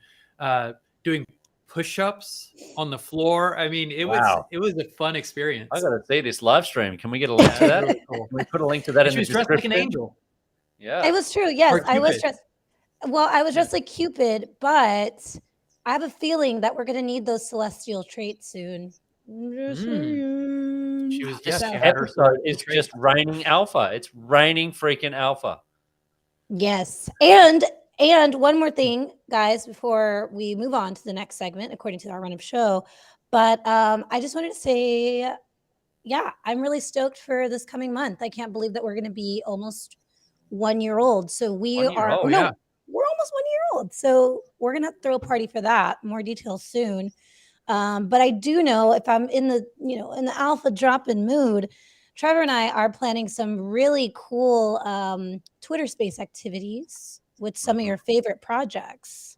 doing push-ups on the floor. I mean, it was a fun experience. I got to see this live stream. Can we get a link to that? Really cool. Can we put a link to that in the description? She was dressed like an angel. Yeah. It was true. Yes, Or I was Cupid. dressed. Well, I was dressed like Cupid, but I have a feeling that we're going to need those celestial traits soon. Just She saying. was, This yes, So- she had her episode is trait. just raining alpha. It's raining freaking alpha. Yes. And one more thing, guys, before we move on to the next segment, according to our run of show. But I just wanted to say, yeah, I'm really stoked for this coming month. I can't believe that we're going to be almost 1 year old. So we 1 year are, old. no, Yeah. we're almost 1 year old. So we're going to throw a party for that. More details soon. But I do know if I'm in the, in the alpha drop-in mood, Trevor and I are planning some really cool Twitter space activities with some of your favorite projects.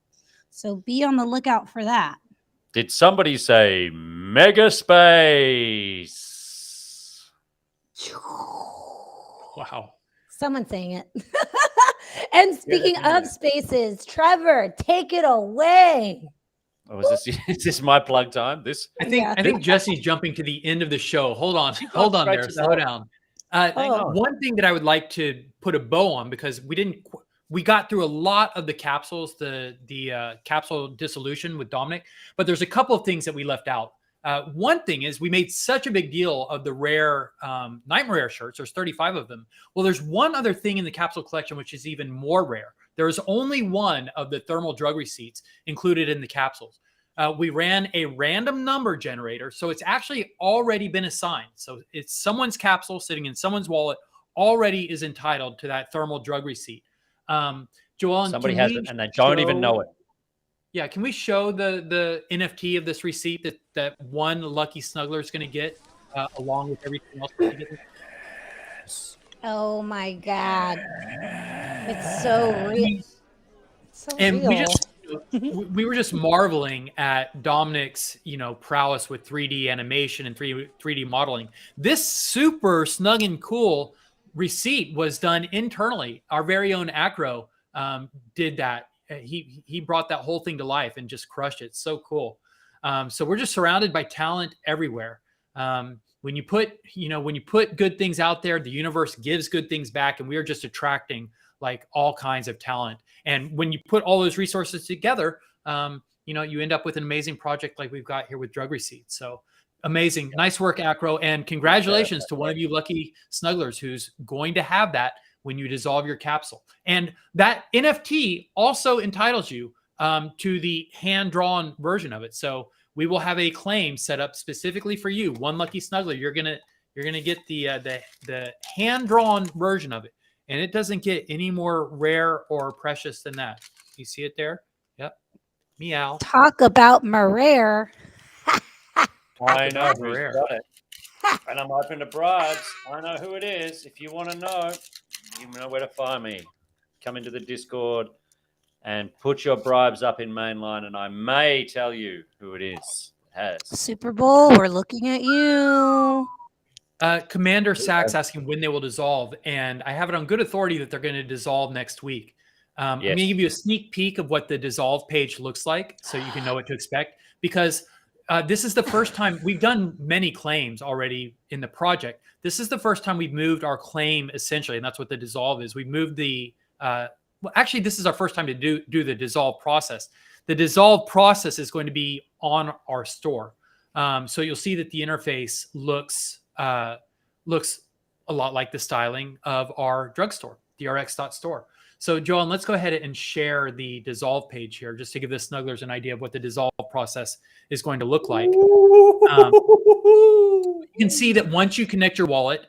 So be on the lookout for that. Did somebody say mega space? Wow. Someone saying it. And speaking of spaces, Trevor, take it away. Oh, is this my plug time? This I think Yeah. I think Jesse's jumping to the end of the show. Hold on, She got hold on straight there. to the Slow heart. down. Hang on. One thing that I would like to put a bow on, because we got through a lot of the capsules, the capsule dissolution with Dominic, but there's a couple of things that we left out. One thing is we made such a big deal of the rare Nightmare Rare shirts. There's 35 of them. Well, there's one other thing in the capsule collection which is even more rare. There's only one of the thermal drug receipts included in the capsules. We ran a random number generator, so it's actually already been assigned. So it's someone's capsule sitting in someone's wallet already is entitled to that thermal drug receipt. Joellen, Somebody has it and they don't even know it. Yeah, can we show the NFT of this receipt that one lucky snuggler is going to get along with everything else? Oh my God. It's so real. It's so And real. we were just marveling at Dominic's, prowess with 3D animation and 3D modeling. This super snug and cool receipt was done internally. Our very own Acro did that. He brought that whole thing to life and just crushed it. So cool. So we're just surrounded by talent everywhere. When you put good things out there, the universe gives good things back, and we are just attracting like all kinds of talent. And when you put all those resources together, you end up with an amazing project like we've got here with drug receipts. So amazing. Nice work, Acro. And congratulations to one of you lucky snugglers who's going to have that when you dissolve your capsule. And that NFT also entitles you to the hand-drawn version of it. So we will have a claim set up specifically for you. One lucky snuggler, you're gonna get the hand-drawn version of it. And it doesn't get any more rare or precious than that. You see it there? Yep. Meow. Talk about Marrere. I know who's Rare. got it. And I'm open to bribes. I know who it is. If you want to know, you know where to find me. Come into the Discord and put your bribes up in mainline, and I may tell you who it is. It has. Super Bowl, we're looking at you. Commander Sachs asking when they will dissolve, and I have it on good authority that they're going to dissolve next week. I'm going to give you a sneak peek of what the dissolve page looks like, so you can know what to expect. Because this is the first time we've done many claims already in the project. This is the first time we've moved our claim essentially, and that's what the dissolve is. We moved the actually, this is our first time to do the dissolve process. The dissolve process is going to be on our store, so you'll see that the interface looks a lot like the styling of our drugstore, drx.store. So Joellen, let's go ahead and share the dissolve page here just to give the snugglers an idea of what the dissolve process is going to look like. You can see that once you connect your wallet,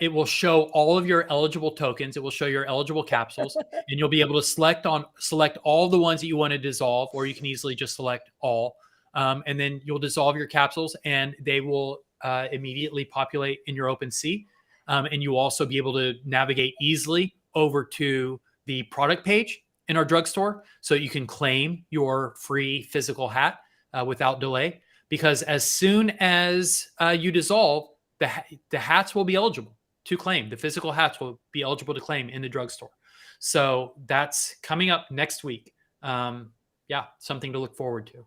it will show all of your eligible tokens. It will show your eligible capsules, and you'll be able to select all the ones that you want to dissolve, or you can easily just select all. And then you'll dissolve your capsules, and they will immediately populate in your OpenSea. And you'll also be able to navigate easily over to the product page in our drugstore, so you can claim your free physical hat without delay. Because as soon as you dissolve, the hats will be eligible to claim. The physical hats will be eligible to claim in the drugstore. So that's coming up next week. Yeah, something to look forward to.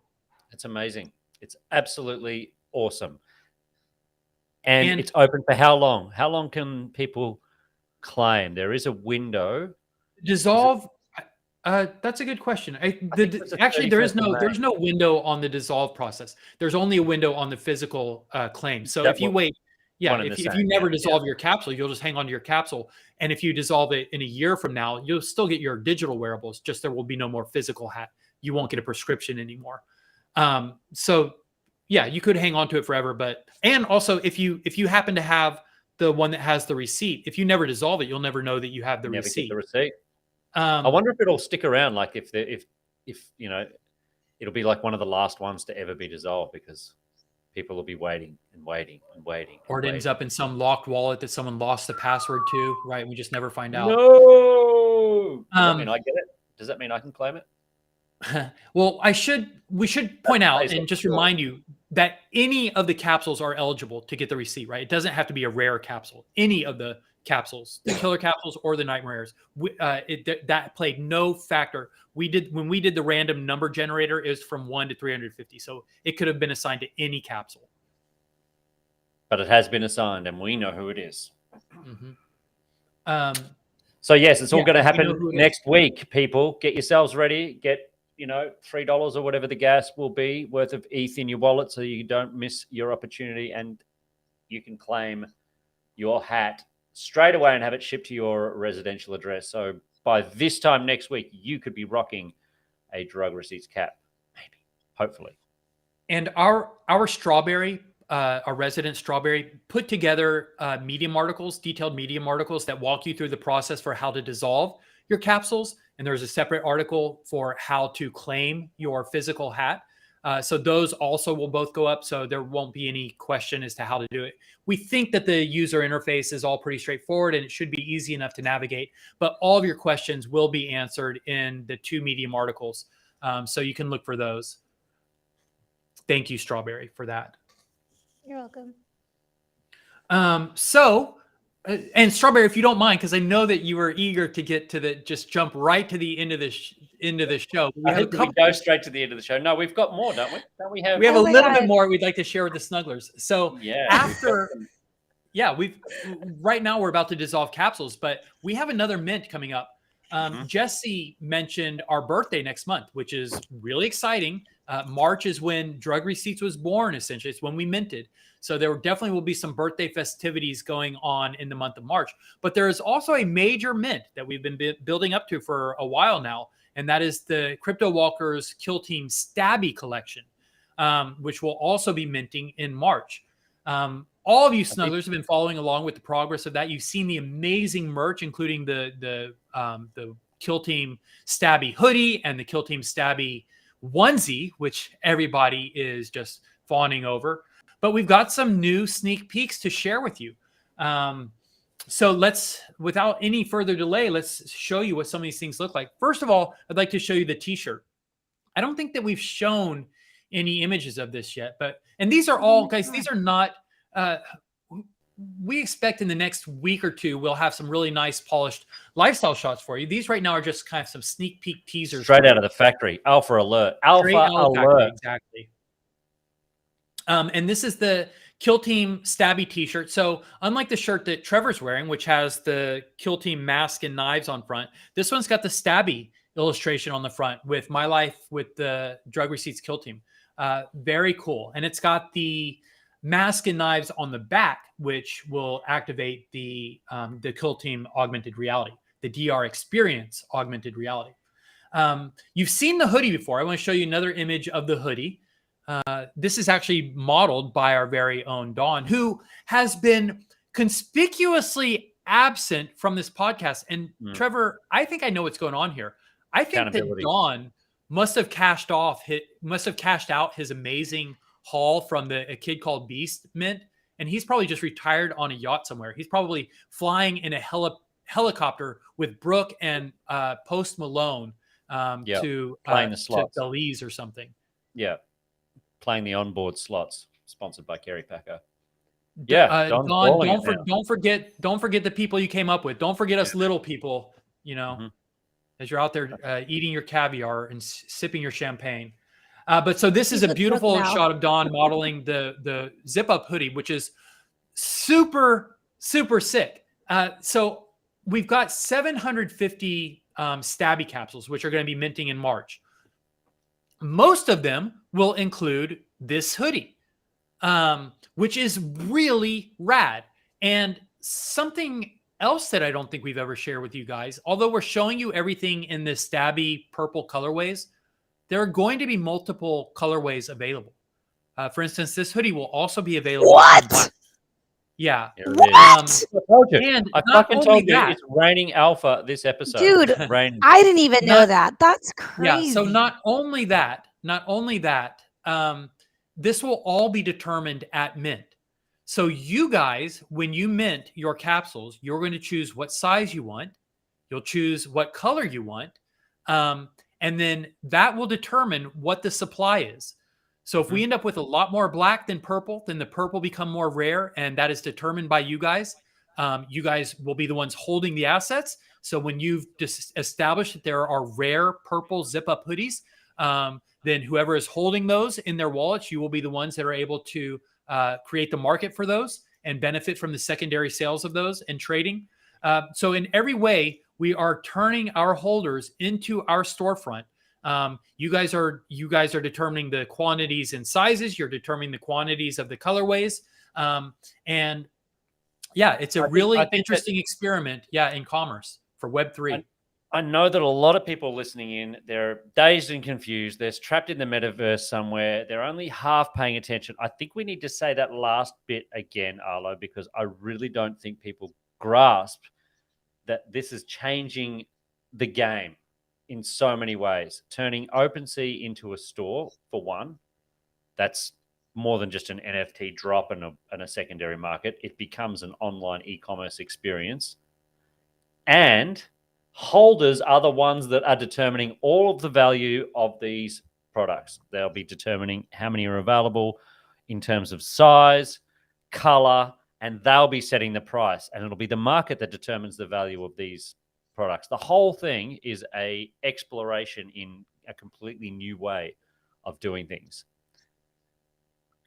It's amazing. It's absolutely awesome. And it's open for how long? How long can people claim? There is a window. Dissolve. That's a good question. Actually, there's no window on the dissolve process. There's only a window on the physical claim. So if you wait, if you never dissolve your capsule, you'll just hang on to your capsule. And if you dissolve it in a year from now, you'll still get your digital wearables. Just there will be no more physical hat. You won't get a prescription anymore. So yeah, you could hang on to it forever. And also if you happen to have the one that has the receipt, if you never dissolve it, you'll never know that you have the receipt. Get the receipt. I wonder if it'll stick around. Like if you know, it'll be like one of the last ones to ever be dissolved because people will be waiting and waiting and waiting. Or it ends up in some locked wallet that someone lost the password to, right? We just never find out. No. Does that mean I get it? Does that mean I can claim it? Well, we should point out and just remind you that any of the capsules are eligible to get the receipt, right? It doesn't have to be a rare capsule. Any of the capsules, the killer capsules or the nightmares, that played no factor. When we did the random number generator, it was from 1 to 350. So it could have been assigned to any capsule. But it has been assigned and we know who it is. Mm-hmm. So yes, it's all going to happen next week. People, get yourselves ready. Get, $3 or whatever the gas will be worth of ETH in your wallet so you don't miss your opportunity and you can claim your hat straight away and have it shipped to your residential address. So by this time next week, you could be rocking a drug receipts cap, maybe, hopefully. And our strawberry, our resident strawberry, put together detailed medium articles that walk you through the process for how to dissolve your capsules. And there's a separate article for how to claim your physical hat. So those also will both go up. So there won't be any question as to how to do it. We think that the user interface is all pretty straightforward and it should be easy enough to navigate, but all of your questions will be answered in the 2 medium articles. So you can look for those. Thank you, Strawberry, for that. You're welcome. And Strawberry, if you don't mind, because I know that you were eager to get to just jump right to the end of the show. I think we go straight to the end of the show. No, we've got more, don't we? Don't we have? We have a little bit more we'd like to share with the snugglers. So right now we're about to dissolve capsules, but we have another mint coming up. Jesse mentioned our birthday next month, which is really exciting. March is when Drug Receipts was born, essentially. It's when we minted. So there definitely will be some birthday festivities going on in the month of March. But there is also a major mint that we've been building up to for a while now, and that is the Crypto Walkers Kill Team Stabby collection, which will also be minting in March. All of you snugglers have been following along with the progress of that. You've seen the amazing merch, including the Kill Team Stabby hoodie and the Kill Team Stabby onesie, which everybody is just fawning over. But we've got some new sneak peeks to share with you. So without any further delay, let's show you what some of these things look like. First of all, I'd like to show you the t-shirt. I don't think that we've shown any images of this yet, and these are all, guys, these are not, we expect in the next week or two, we'll have some really nice polished lifestyle shots for you. These right now are just kind of some sneak peek teasers. Straight out of the factory. Alpha alert. Alpha alert. Factory, exactly. And this is the Kill Team Stabby t-shirt. So unlike the shirt that Trevor's wearing, which has the Kill Team mask and knives on front, this one's got the Stabby illustration on the front with my life with the Drug Receipts Kill Team. Very cool. And it's got the mask and knives on the back, which will activate the Kill Team augmented reality, the DR Experience augmented reality. You've seen the hoodie before. I want to show you another image of the hoodie. This is actually modeled by our very own Dawn, who has been conspicuously absent from this podcast. And Trevor, I think I know what's going on here. I think that Dawn must have cashed out his amazing haul from a Kid Called Beast mint, and he's probably just retired on a yacht somewhere. He's probably flying in a helicopter with Brooke and Post Malone to playing the slots, to Belize or something. Yeah. Playing the onboard slots, sponsored by Kerry Packer. Yeah, Don, don't forget the people you came up with. Don't forget us little people, as you're out there eating your caviar and sipping your champagne. But so this is a beautiful shot of Dawn modeling the zip up hoodie, which is super, super sick. So we've got 750 Stabby capsules, which are going to be minting in March. Most of them will include this hoodie, which is really rad. And something else that I don't think we've ever shared with you guys, although we're showing you everything in the Stabby purple colorways, there are going to be multiple colorways available. For instance, this hoodie will also be available in black. Yeah. What? I told you. And I not fucking only told you that, it's raining alpha this episode. Dude, Rain. I didn't even know Not- that. That's crazy. yeah. So not only that, this will all be determined at mint. So you guys, when you mint your capsules, you're going to choose what size you want. You'll choose what color you want. And then that will determine what the supply is. So if we end up with a lot more black than purple, then the purple become more rare, and that is determined by you guys. You guys will be the ones holding the assets. So when you've established that there are rare purple zip-up hoodies, then whoever is holding those in their wallets, you will be the ones that are able to create the market for those and benefit from the secondary sales of those and trading. So in every way, we are turning our holders into our storefront. You guys are determining the quantities and sizes. You're determining the quantities of the colorways. And yeah, it's a really interesting experiment. Yeah, in commerce for Web3. I know that a lot of people listening in, they're dazed and confused. They're trapped in the metaverse somewhere. They're only half paying attention. I think we need to say that last bit again, Arlo, because I really don't think people grasp that this is changing the game in so many ways. Turning OpenSea into a store, for one, that's more than just an NFT drop and a secondary market. It becomes an online e-commerce experience. And holders are the ones that are determining all of the value of these products. They'll be determining how many are available in terms of size, color, and they'll be setting the price. And it'll be the market that determines the value of these products. The whole thing is a exploration in a completely new way of doing things.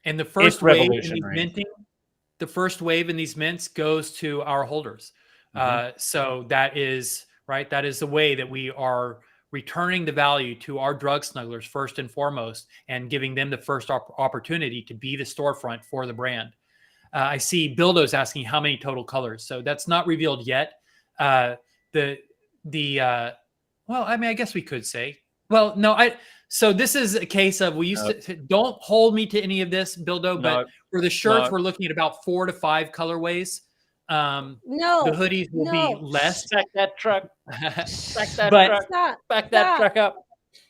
And the first wave in these mints goes to our holders. So that is right. That is the way that we are returning the value to our drug snugglers first and foremost, and giving them the first opportunity to be the storefront for the brand. I see Bildo's asking how many total colors. So that's not revealed yet. Well, I mean, I guess we could say, well, no, so this is a case of don't hold me to any of this, Bildo, but for the shirts, we're looking at about 4 to 5 colorways. The hoodies will be less. Back that truck. Back that truck. Back that truck up.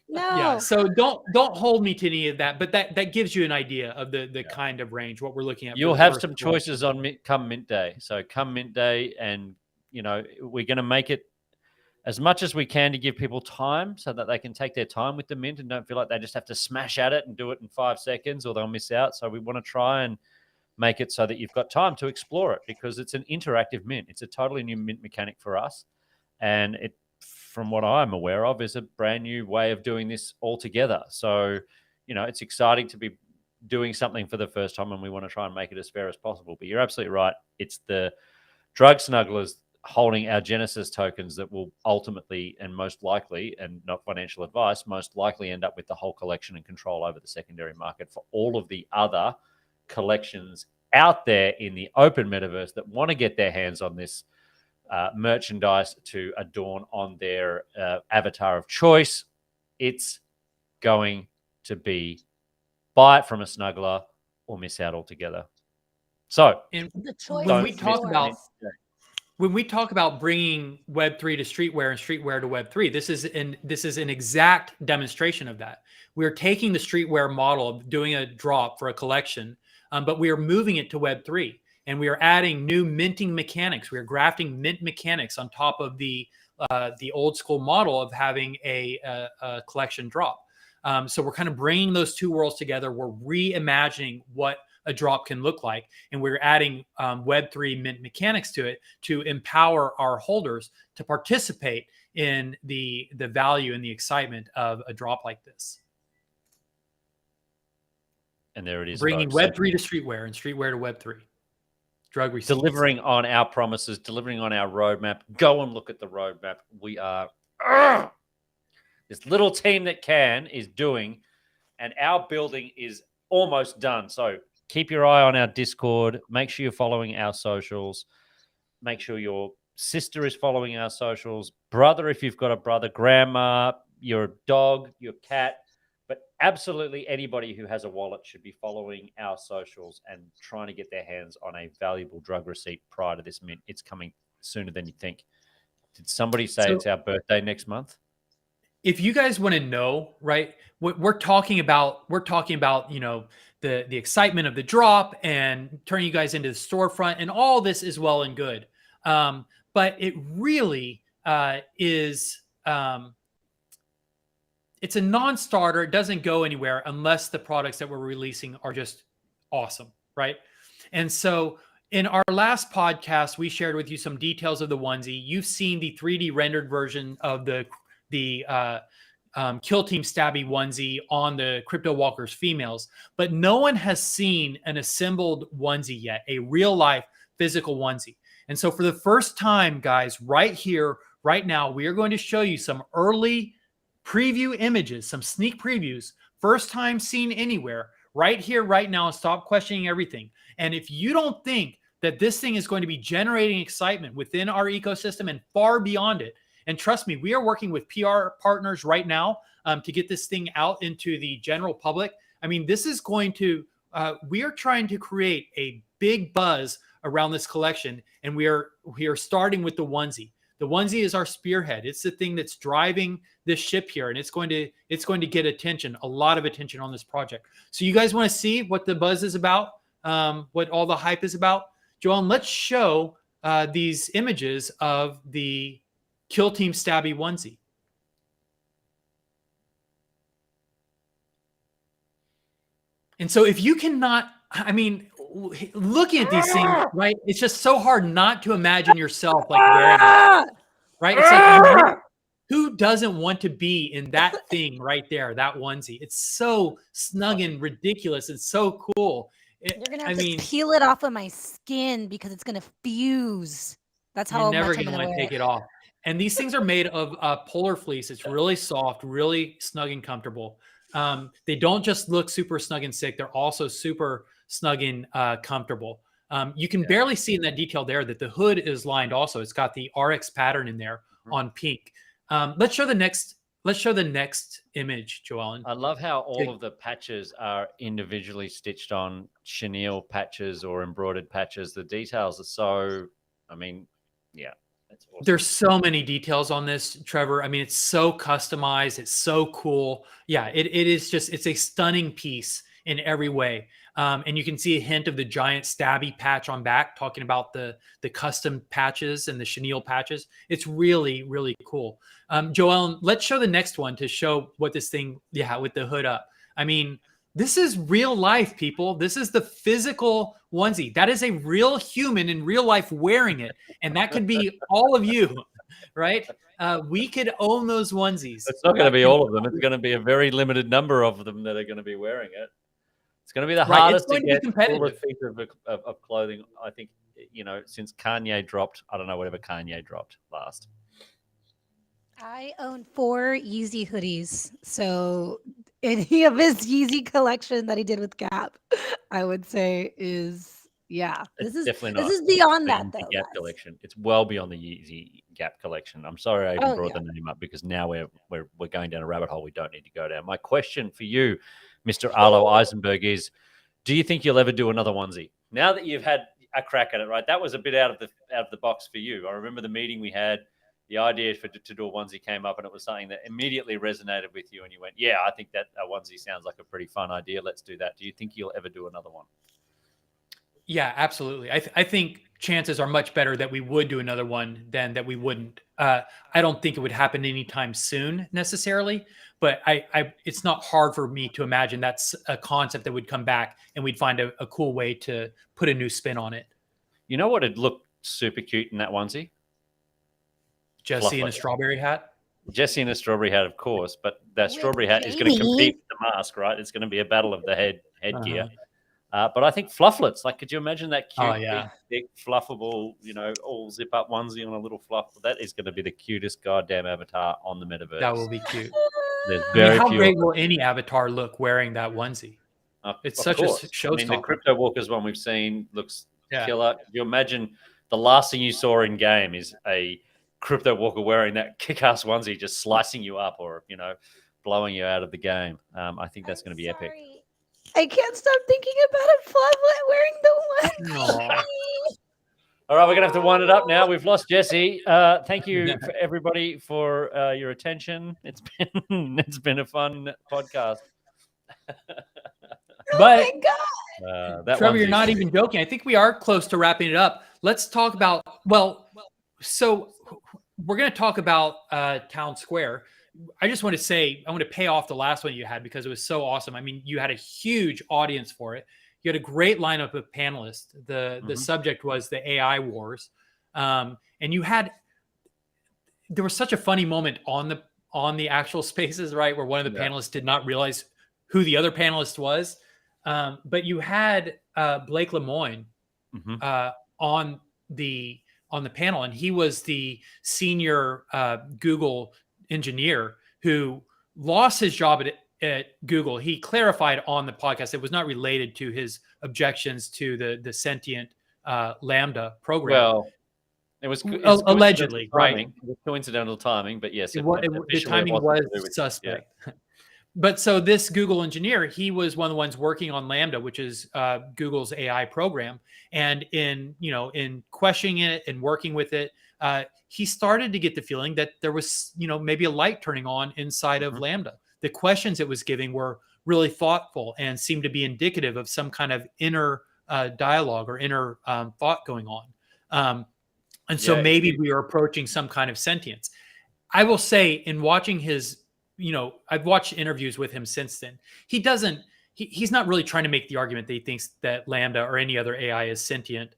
No. Yeah. So don't hold me to any of that, but that gives you an idea of the kind of range, what we're looking at. You'll have some choices on come mint day. So come mint day, and we're going to make it as much as we can to give people time so that they can take their time with the mint and don't feel like they just have to smash at it and do it in 5 seconds or they'll miss out. So we want to try and make it so that you've got time to explore it, because it's an interactive mint. It's a totally new mint mechanic for us. And it, from what I'm aware of, is a brand new way of doing this altogether. So, it's exciting to be doing something for the first time, and we want to try and make it as fair as possible. But you're absolutely right. It's the drug snugglers holding our Genesis tokens that will ultimately and most likely, and not financial advice, most likely end up with the whole collection and control over the secondary market for all of the other collections out there in the open metaverse that want to get their hands on this merchandise to adorn on their avatar of choice. It's going to be buy it from a snuggler or miss out altogether. So when we talk about bringing Web3 to streetwear and streetwear to Web3, this is an exact demonstration of that. We're taking the streetwear model of doing a drop for a collection, but we are moving it to Web3, and we are adding new minting mechanics. We are grafting mint mechanics on top of the old school model of having a collection drop. So we're kind of bringing those two worlds together. We're reimagining what a drop can look like, and we're adding Web3 mint mechanics to it to empower our holders to participate in the value and the excitement of a drop like this. And there it is. Bringing Web3 to streetwear and streetwear to Web3. drug receipts. delivering on our promises, delivering on our roadmap. Go and look at the roadmap. We are this little team that can is doing, and our building is almost done. So keep your eye on our Discord. Make sure you're following our socials. Make sure your sister is following our socials. Brother, if you've got a brother, grandma, your dog, your cat, but absolutely anybody who has a wallet should be following our socials and trying to get their hands on a valuable drug receipt prior to this mint. It's coming sooner than you think. Did somebody say it's our birthday next month? If you guys want to know, right, what we're talking about, you know, the excitement of the drop and turning you guys into the storefront, and all this is well and good. But it really is, it's a non-starter. It doesn't go anywhere unless the products that we're releasing are just awesome, right? And so in our last podcast, we shared with you some details of the onesie. You've seen the 3D rendered version of the Kill Team Stabby onesie on the Crypto Walkers females, but no one has seen an assembled onesie yet, a real life physical onesie. And so for the first time, guys, right here, right now, we are going to show you some early preview images, some sneak previews, first time seen anywhere, right here, right now, and stop questioning everything. And if you don't think that this thing is going to be generating excitement within our ecosystem and far beyond it, and trust me, we are working with PR partners right now to get this thing out into the general public. I mean, this is going to, we are trying to create a big buzz around this collection, and we are starting with the onesie. The onesie is our spearhead. It's the thing that's driving this ship here, and it's going to get attention, a lot of attention on this project. So you guys want to see what the buzz is about, what all the hype is about? Joellen, let's show these images of the Kill Team Stabby onesie. And so if you cannot, I mean, looking at these things, right? It's just so hard not to imagine yourself like wearing it, right? It's like, who doesn't want to be in that thing right there, that onesie? It's so snug and ridiculous. It's so cool. You're going to have to peel it off of my skin because it's going to fuse. That's how you're never going to want to take it off. And these things are made of polar fleece. It's really soft, really snug and comfortable. They don't just look super snug and sick. They're also super snug and comfortable. You can barely see in that detail there that the hood is lined also. It's got the RX pattern in there on pink. Let's show the next image, Joellen. I love how all of the patches are individually stitched on chenille patches or embroidered patches. The details are so, I mean, yeah. Awesome. There's so many details on this, Trevor. I mean, it's so customized. It's so cool. Yeah, it is just, it's a stunning piece in every way. And you can see a hint of the giant stabby patch on back, talking about the custom patches and the chenille patches. It's really, really cool. Joellen, let's show the next one to show what this thing, with the hood up. I mean, this is real life, people. This is the physical onesie. That is a real human in real life wearing it. And that could be all of you, right? We could own those onesies. It's not going to be all of them. It's going to be a very limited number of them that are going to be wearing it. It's going to be the hardest to get all the features of clothing, I think, since Kanye dropped, I don't know, whatever Kanye dropped last. I own 4 Yeezy hoodies. So any of his Yeezy collection that he did with Gap, I would say is, this is beyond that though. Gap collection. It's well beyond the Yeezy Gap collection. I'm sorry I even brought the name up because now we're going down a rabbit hole we don't need to go down. My question for you, Mr. Arlo Eisenberg, is do you think you'll ever do another onesie? Now that you've had a crack at it, right? That was a bit out of the box for you. I remember the meeting we had. The idea to do a onesie came up, and it was something that immediately resonated with you. And you went, "Yeah, I think that a onesie sounds like a pretty fun idea. Let's do that." Do you think you'll ever do another one? Yeah, absolutely. I think chances are much better that we would do another one than that we wouldn't. I don't think it would happen anytime soon necessarily, but it's not hard for me to imagine that's a concept that would come back and we'd find a cool way to put a new spin on it. You know what would look super cute in that onesie? Jesse in a strawberry hat? Jesse in a strawberry hat, of course, but that strawberry hat is going to compete with the mask, right? It's going to be a battle of the headgear. But I think flufflets, like, could you imagine that cute, Oh, yeah. big, fluffable, all zip up onesie on a little fluff? That is going to be the cutest goddamn avatar on the metaverse. That will be cute. There's I mean, very how few. great will any avatar look wearing that onesie? It's Of such course. a showstopper. I mean, the Crypto Walkers one we've seen looks Yeah. killer. Can you imagine the last thing you saw in game is a Crypto Walker wearing that kick-ass onesie just slicing you up or, blowing you out of the game. I think that's going to be epic. I can't stop thinking about a flufflet wearing the onesie. Aw. All right, we're going to have to wind it up now. We've lost Jesse. Thank you for everybody for your attention. It's been a fun podcast. Oh But my God. Trevor, you're not even joking. I think we are close to wrapping it up. Let's talk about, so we're going to talk about Town Square. I just want to say, I want to pay off the last one you had because it was so awesome. I mean, you had a huge audience for it. You had a great lineup of panelists. The subject was the AI wars. And there was such a funny moment on the actual spaces, right? Where one of the panelists did not realize who the other panelist was. But you had Blake Lemoine on the panel, and he was the senior Google engineer who lost his job at Google. He clarified on the podcast it was not related to his objections to the sentient Lambda program. Well, it's allegedly, right? It was coincidental timing, but yes, the timing was suspect. Yeah. But so this Google engineer, he was one of the ones working on Lambda, which is Google's AI program. And in questioning it and working with it, he started to get the feeling that there was, maybe a light turning on inside of Lambda. The questions it was giving were really thoughtful and seemed to be indicative of some kind of inner dialogue or inner thought going on. And so maybe we are approaching some kind of sentience. I will say, in watching his, I've watched interviews with him since then. He's not really trying to make the argument that he thinks that Lambda or any other AI is sentient.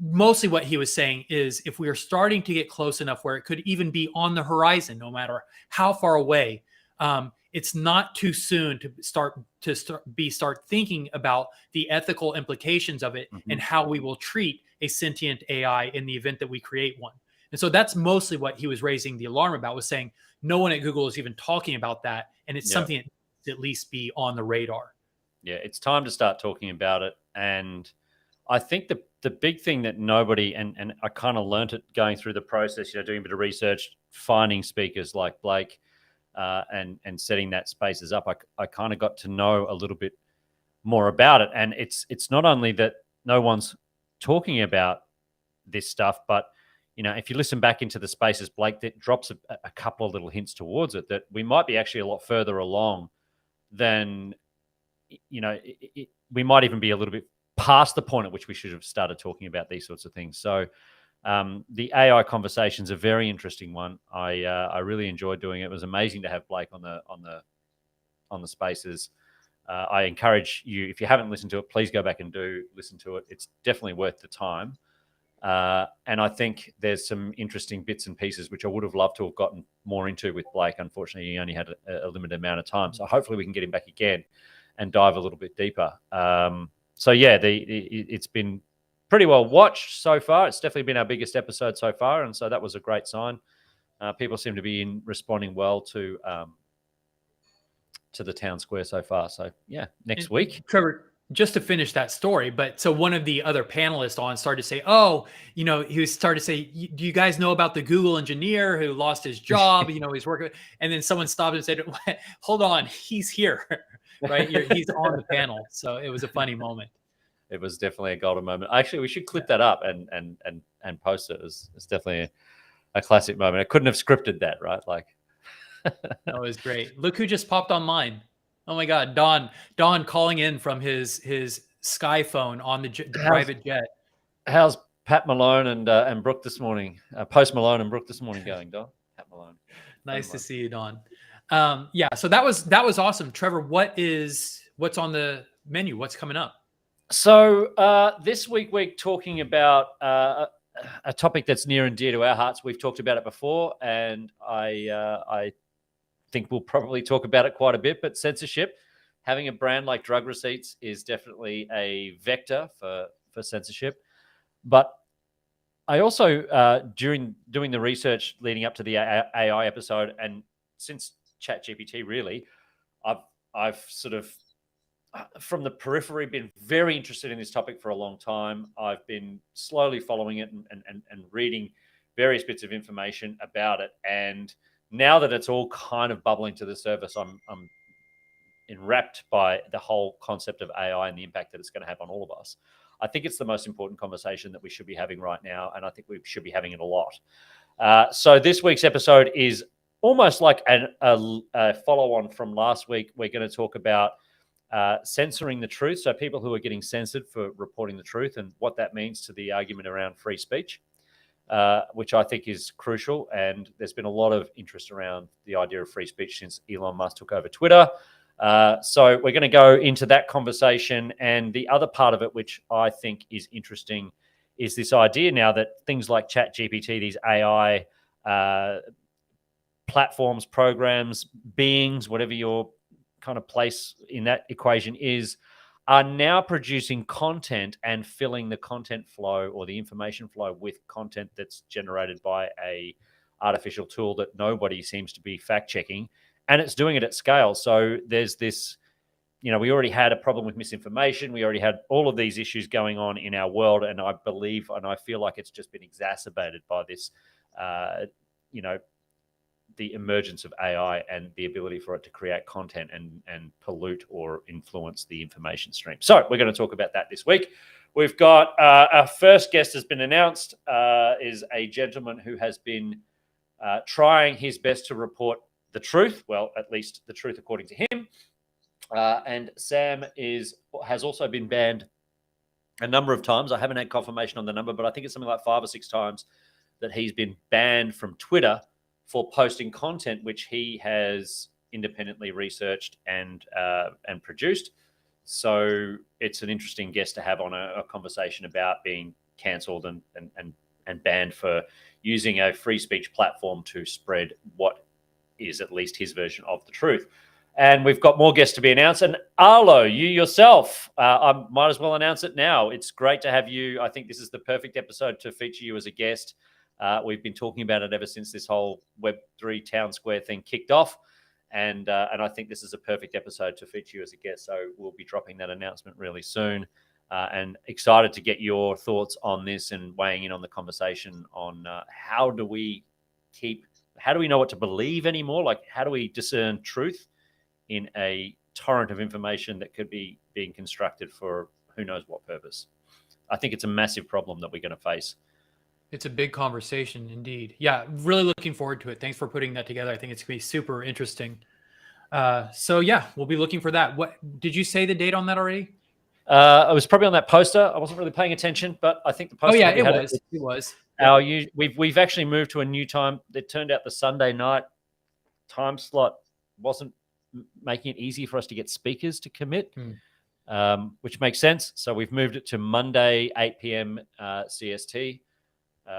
Mostly what he was saying is, if we are starting to get close enough where it could even be on the horizon, no matter how far away, it's not too soon to start thinking about the ethical implications of it and how we will treat a sentient AI in the event that we create one. And so that's mostly what he was raising the alarm about, was saying no one at Google is even talking about that. And it's something that needs to at least be on the radar. Yeah, it's time to start talking about it. And I think the big thing that nobody, and I kind of learned it going through the process, doing a bit of research, finding speakers like Blake, and setting that spaces up, I kind of got to know a little bit more about it. And it's not only that no one's talking about this stuff, but if you listen back into the spaces, Blake, that drops a couple of little hints towards it, that we might be actually a lot further along than, we might even be a little bit past the point at which we should have started talking about these sorts of things. So the AI conversation's a very interesting one. I really enjoyed doing it. It was amazing to have Blake on the spaces. I encourage you, if you haven't listened to it, please go back and listen to it. It's definitely worth the time. And I think there's some interesting bits and pieces which I would have loved to have gotten more into with Blake. Unfortunately, he only had a limited amount of time. So hopefully we can get him back again and dive a little bit deeper. It's been pretty well watched so far. It's definitely been our biggest episode so far. And so that was a great sign. People seem to be responding well to the Town Square so far. So next week. Trevor, just to finish that story, but so one of the other panelists on started to say, he started to say, do you guys know about the Google engineer who lost his job? He's working, and then someone stopped and said, hold on, he's here, right? He's on the panel. So it was a funny moment. It was definitely a golden moment. Actually, we should clip that up and post it. It's definitely a classic moment. I couldn't have scripted that, right? Like, that was great. Look who just popped online. Oh my God, Don calling in from his Sky phone on the private jet. How's Pat Malone and Brooke this morning? Post Malone and Brooke this morning going, Don? Pat Malone. Nice to see you, Don. So that was awesome. Trevor, what's on the menu? What's coming up? So this week we're talking about a topic that's near and dear to our hearts. We've talked about it before, and I think we'll probably talk about it quite a bit, but censorship. having a brand like Drug Receipts is definitely a vector for censorship. But I also, during doing the research leading up to the AI episode, and since ChatGPT, really, I've sort of, from the periphery, been very interested in this topic for a long time. I've been slowly following it and reading various bits of information about it. And now that it's all kind of bubbling to the surface, I'm enwrapped by the whole concept of AI and the impact that it's going to have on all of us. I think it's the most important conversation that we should be having right now, and I think we should be having it a lot. So this week's episode is almost like a follow-on from last week. We're going to talk about censoring the truth, so people who are getting censored for reporting the truth and what that means to the argument around free speech, which I think is crucial. And there's been a lot of interest around the idea of free speech since Elon Musk took over Twitter. So we're going to go into that conversation. And the other part of it, which I think is interesting, is this idea now that things like ChatGPT, these AI platforms, programs, beings, whatever your kind of place in that equation is, are now producing content and filling the content flow or the information flow with content that's generated by a artificial tool that nobody seems to be fact checking. And it's doing it at scale. So there's this, we already had a problem with misinformation. We already had all of these issues going on in our world. And I believe, and I feel like it's just been exacerbated by this, the emergence of AI and the ability for it to create content and pollute or influence the information stream. So we're going to talk about that this week. We've got our first guest has been announced, is a gentleman who has been trying his best to report the truth. Well, at least the truth according to him. And Sam has also been banned a number of times. I haven't had confirmation on the number, but I think it's something like 5 or 6 times that he's been banned from Twitter for posting content which he has independently researched and produced. So it's an interesting guest to have on a conversation about being cancelled and banned for using a free speech platform to spread what is at least his version of the truth. And we've got more guests to be announced. And Arlo, you yourself, I might as well announce it now. It's great to have you. I think this is the perfect episode to feature you as a guest. We've been talking about it ever since this whole Web3 Town Square thing kicked off. And I think this is a perfect episode to feature you as a guest. So we'll be dropping that announcement really soon. And excited to get your thoughts on this and weighing in on the conversation on how do we know what to believe anymore? Like, how do we discern truth in a torrent of information that could be being constructed for who knows what purpose? I think it's a massive problem that we're going to face. It's a big conversation indeed. Yeah, really looking forward to it. Thanks for putting that together. I think it's going to be super interesting. So yeah, we'll be looking for that. What did you say the date on that already? I was probably on that poster. I wasn't really paying attention, but I think the poster. Oh yeah, it was. We've actually moved to a new time. It turned out the Sunday night time slot wasn't making it easy for us to get speakers to commit, which makes sense. So we've moved it to Monday, 8 p.m. CST,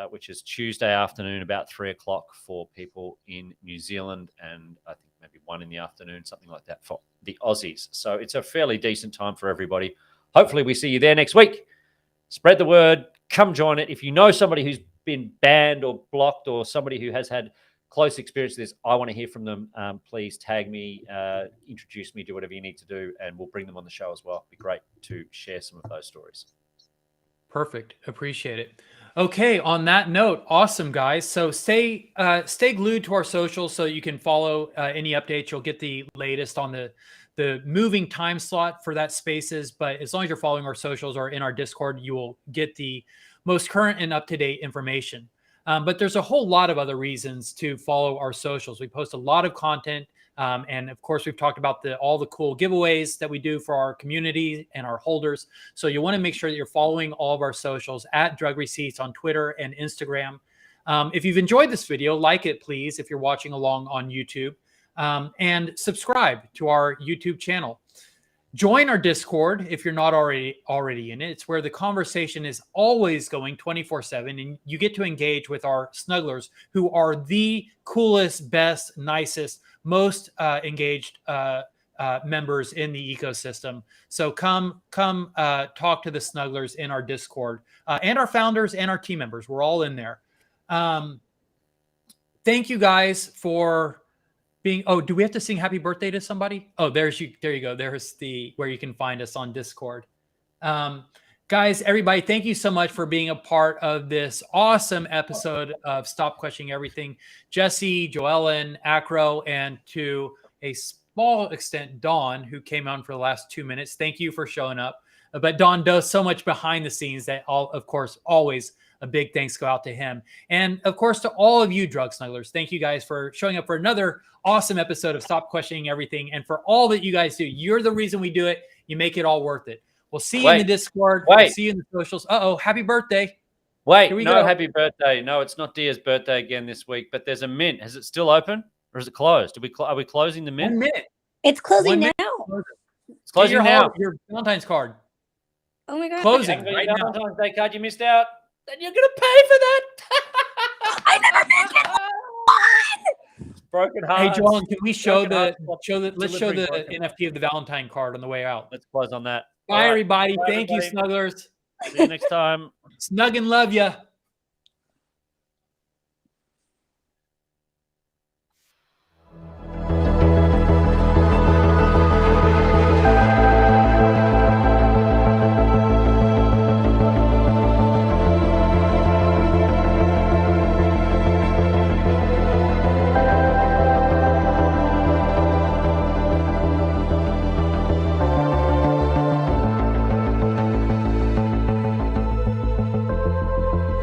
which is Tuesday afternoon, about 3 o'clock for people in New Zealand, and I think maybe 1 in the afternoon, something like that for the Aussies. So it's a fairly decent time for everybody. Hopefully we see you there next week. Spread the word. Come join it. If you know somebody who's been banned or blocked or somebody who has had close experience with this, I want to hear from them. Please tag me, introduce me, do whatever you need to do, and we'll bring them on the show as well. It'd be great to share some of those stories. Perfect. Appreciate it. Okay. On that note, awesome, guys. So stay glued to our socials so you can follow any updates. You'll get the latest on the moving time slot for that Spaces. But as long as you're following our socials or in our Discord, you will get the most current and up-to-date information. But there's a whole lot of other reasons to follow our socials. We post a lot of content. And of course, we've talked about all the cool giveaways that we do for our community and our holders. So you want to make sure that you're following all of our socials at Drug Receipts on Twitter and Instagram. If you've enjoyed this video, like it, please, if you're watching along on YouTube, and subscribe to our YouTube channel. Join our Discord if you're not already in it. It's where the conversation is always going 24/7, and you get to engage with our snugglers, who are the coolest, best, nicest, most engaged members in the ecosystem. So come talk to the snugglers in our Discord and our founders and our team members. We're all in there. Thank you guys for being. Oh, do we have to sing happy birthday to somebody? Oh, there you go. There's where you can find us on Discord. Guys, everybody, thank you so much for being a part of this awesome episode of Stop Questioning Everything. Jesse, Joellen, Acro, and to a small extent, Dawn, who came on for the last 2 minutes. Thank you for showing up. But Dawn does so much behind the scenes that, of course, always a big thanks go out to him. And, of course, to all of you drug snugglers, thank you guys for showing up for another awesome episode of Stop Questioning Everything. And for all that you guys do, you're the reason we do it. You make it all worth it. We'll see you in the Discord. We'll see you in the socials. Uh-oh, happy birthday. Wait, no, happy birthday. No, it's not Dia's birthday again this week, but there's a mint. Is it still open or is it closed? Are we closing the mint? 1 minute. It's closing now. It's closing now. Your Valentine's card. Oh my God. Closing Right right now. now. Valentine's Day card you missed out. Then you're going to pay for that. I never made it. Broken Hey, hearts. Joel, can we show Broken the hearts. let's show the Broken hearts. NFT of the Valentine card on the way out. Let's close on that. Bye, All right. everybody. Bye, Thank you, everybody. snugglers. See you next time. Snug and love ya.